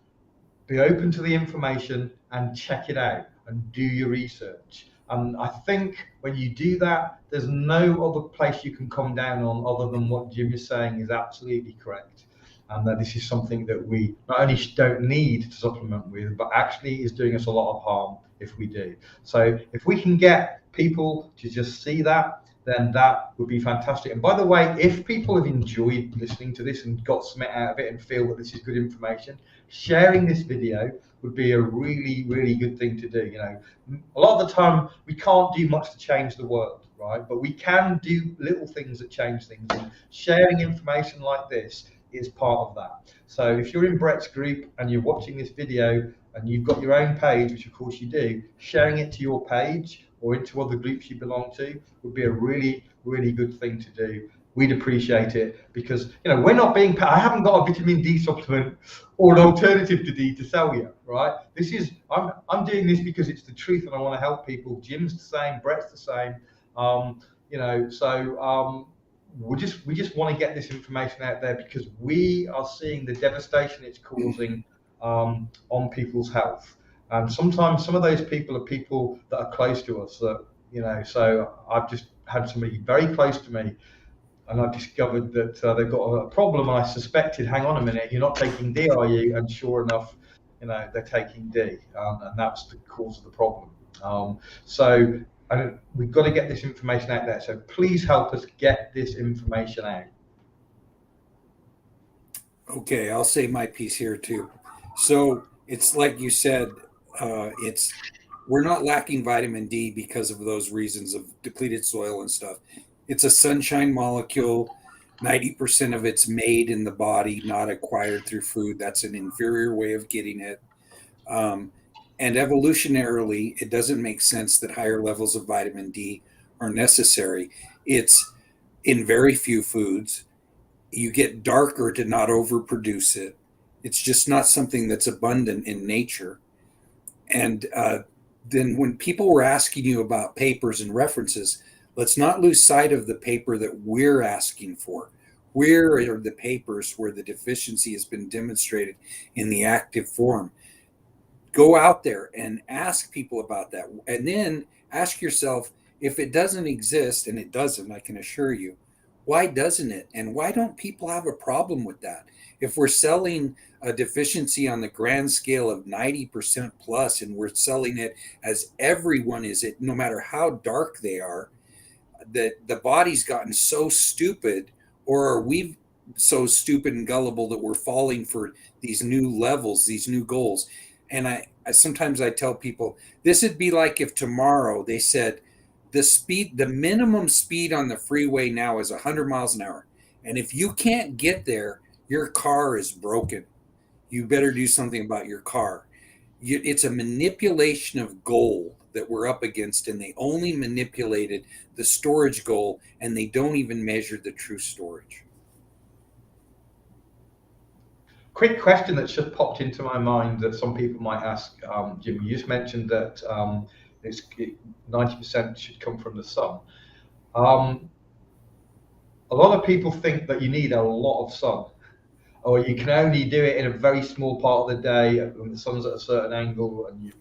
be open to the information and check it out and do your research. And I think when you do that, there's no other place you can come down on other than what Jim is saying is absolutely correct. And that this is something that we not only don't need to supplement with, but actually is doing us a lot of harm if we do. So if we can get people to just see that, then that would be fantastic. And by the way, if people have enjoyed listening to this and got something out of it and feel that this is good information, sharing this video would be a really, really good thing to do. A lot of the time we can't do much to change the world, right? But we can do little things that change things. And sharing information like this is part of that. So if you're in Bret's group and you're watching this video and you've got your own page, which of course you do, sharing it to your page or into other groups you belong to would be a really, really good thing to do. We'd appreciate it, because we're not being paid. I haven't got a vitamin D supplement or an alternative to D to sell you, right? I'm doing this because it's the truth and I want to help people. Jim's the same, Bret's the same. We just want to get this information out there because we are seeing the devastation it's causing on people's health. And sometimes some of those people are people that are close to us that, so I've just had somebody very close to me and I discovered that they've got a problem. And I suspected, hang on a minute, you're not taking D, are you? And sure enough, they're taking D, and that's the cause of the problem. We've got to get this information out there. So please help us get this information out.
Okay, I'll say my piece here too. So it's like you said, we're not lacking vitamin D because of those reasons of depleted soil and stuff. It's a sunshine molecule. 90% of it's made in the body, not acquired through food. That's an inferior way of getting it. And evolutionarily, it doesn't make sense that higher levels of vitamin D are necessary. It's in very few foods. You get darker to not overproduce it. It's just not something that's abundant in nature. And then when people were asking you about papers and references, let's not lose sight of the paper that we're asking for. Where are the papers where the deficiency has been demonstrated in the active form? Go out there and ask people about that. And then ask yourself, if it doesn't exist, and it doesn't, I can assure you, why doesn't it? And why don't people have a problem with that? If we're selling a deficiency on the grand scale of 90% plus, and we're selling it as everyone is it, no matter how dark they are, that the body's gotten so stupid, or are we so stupid and gullible that we're falling for these new levels, these new goals? And I sometimes I tell people, this would be like if tomorrow they said the minimum speed on the freeway now is 100 miles an hour. And if you can't get there, your car is broken. You better do something about your car. It's a manipulation of goal that we're up against, and they only manipulated the storage goal, and they don't even measure the true storage.
Quick question that's just popped into my mind that some people might ask, Jim. You just mentioned that 90% should come from the sun. A lot of people think that you need a lot of sun, or you can only do it in a very small part of the day when the sun's at a certain angle and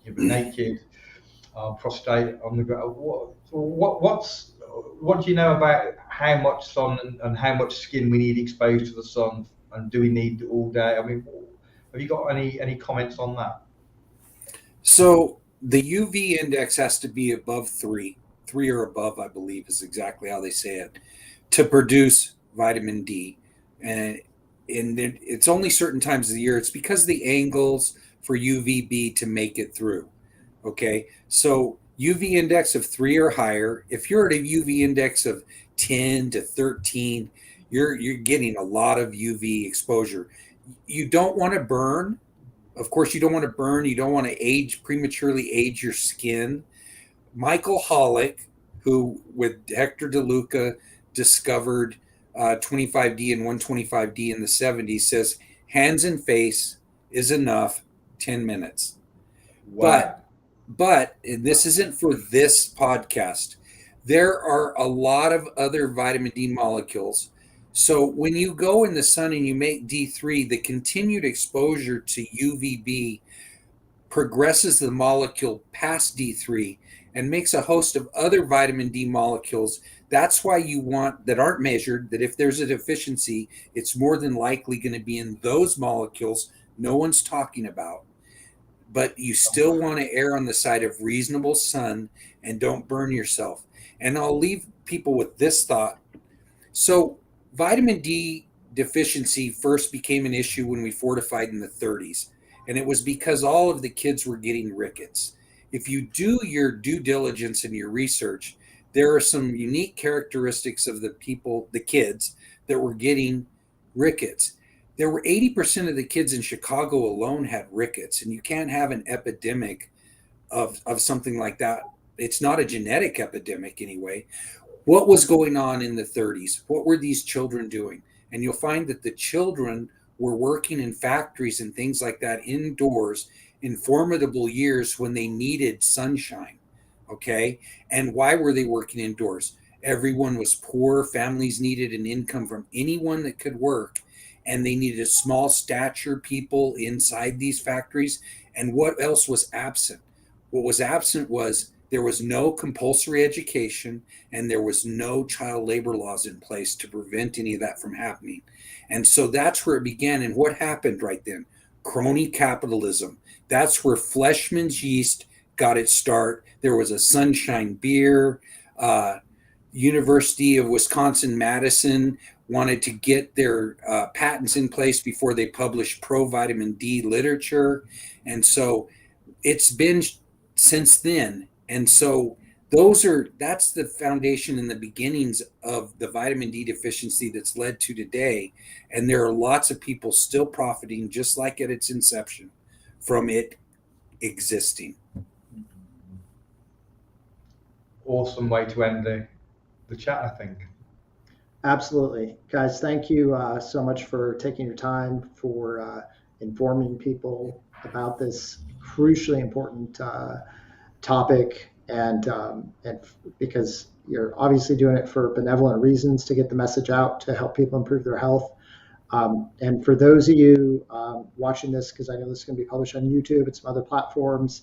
you're naked, prostrate on the ground. What do you know about how much sun and how much skin we need exposed to the sun, and do we need it all day? I mean, have you got any comments on that?
So the UV index has to be above 3 or above, I believe is exactly how they say it, to produce vitamin D. And it's only certain times of the year. It's because the angles for UVB to make it through. Okay, so UV index of 3 or higher. If you're at a UV index of 10 to 13, you're getting a lot of UV exposure. You don't want to burn. Of course, you don't want to burn. You don't want to prematurely age your skin. Michael Hollick, who with Hector DeLuca discovered 25D and 125D in the 70s, says hands and face is enough, 10 minutes.
Wow.
But and this isn't for this podcast, there are a lot of other vitamin D molecules. So when you go in the sun and you make D3, the continued exposure to UVB progresses the molecule past D3 and makes a host of other vitamin D molecules. That's why you want, that aren't measured, that if there's a deficiency, it's more than likely going to be in those molecules no one's talking about. But you still want to err on the side of reasonable sun and don't burn yourself. And I'll leave people with this thought. So vitamin D deficiency first became an issue when we fortified in the 30s. And it was because all of the kids were getting rickets. If you do your due diligence and your research, there are some unique characteristics of the kids that were getting rickets. There were 80% of the kids in Chicago alone had rickets, and you can't have an epidemic of something like that. It's not a genetic epidemic anyway. What was going on in the 30s? What were these children doing? And you'll find that the children were working in factories and things like that indoors in formidable years when they needed sunshine. Okay. And why were they working indoors? Everyone was poor. Families needed an income from anyone that could work. And they needed small stature people inside these factories. And what else was absent? What was absent was there was no compulsory education and there was no child labor laws in place to prevent any of that from happening. And so that's where it began. And what happened right then? Crony capitalism. That's where Fleischmann's yeast got its start. There was a Sunshine beer. University of Wisconsin-Madison wanted to get their patents in place before they published pro-vitamin D literature. And so it's been since then. And so that's the foundation and the beginnings of the vitamin D deficiency that's led to today. And there are lots of people still profiting, just like at its inception, from it existing.
Awesome way to end the chat, I think.
Absolutely. Guys, thank you so much for taking your time, for informing people about this crucially important topic, and because you're obviously doing it for benevolent reasons to get the message out to help people improve their health. And for those of you watching this, because I know this is going to be published on YouTube and some other platforms,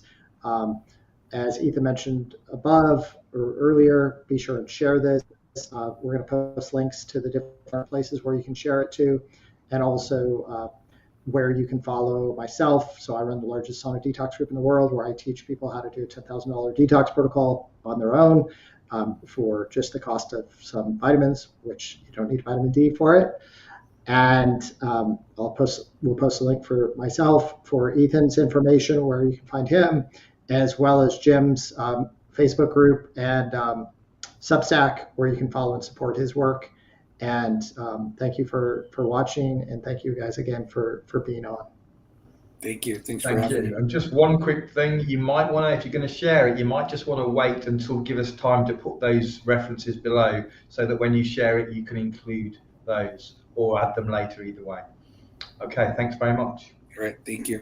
as Ethan mentioned above or earlier, be sure and share this. We're going to post links to the different places where you can share it to, and also where you can follow myself. So I run the largest sauna detox group in the world, where I teach people how to do a $10,000 detox protocol on their own for just the cost of some vitamins, which you don't need vitamin D for it. And we'll post a link for myself, for Ethan's information, where you can find him, as well as Jim's Facebook group and Substack, where you can follow and support his work. And thank you for watching, and thank you guys again for being on.
Thank you. Thanks for having me.
And just one quick thing, you might want to, if you're going to share it, you might just want to wait until give us time to put those references below, so that when you share it, you can include those or add them later, either way. Okay, thanks very much.
All right, thank you.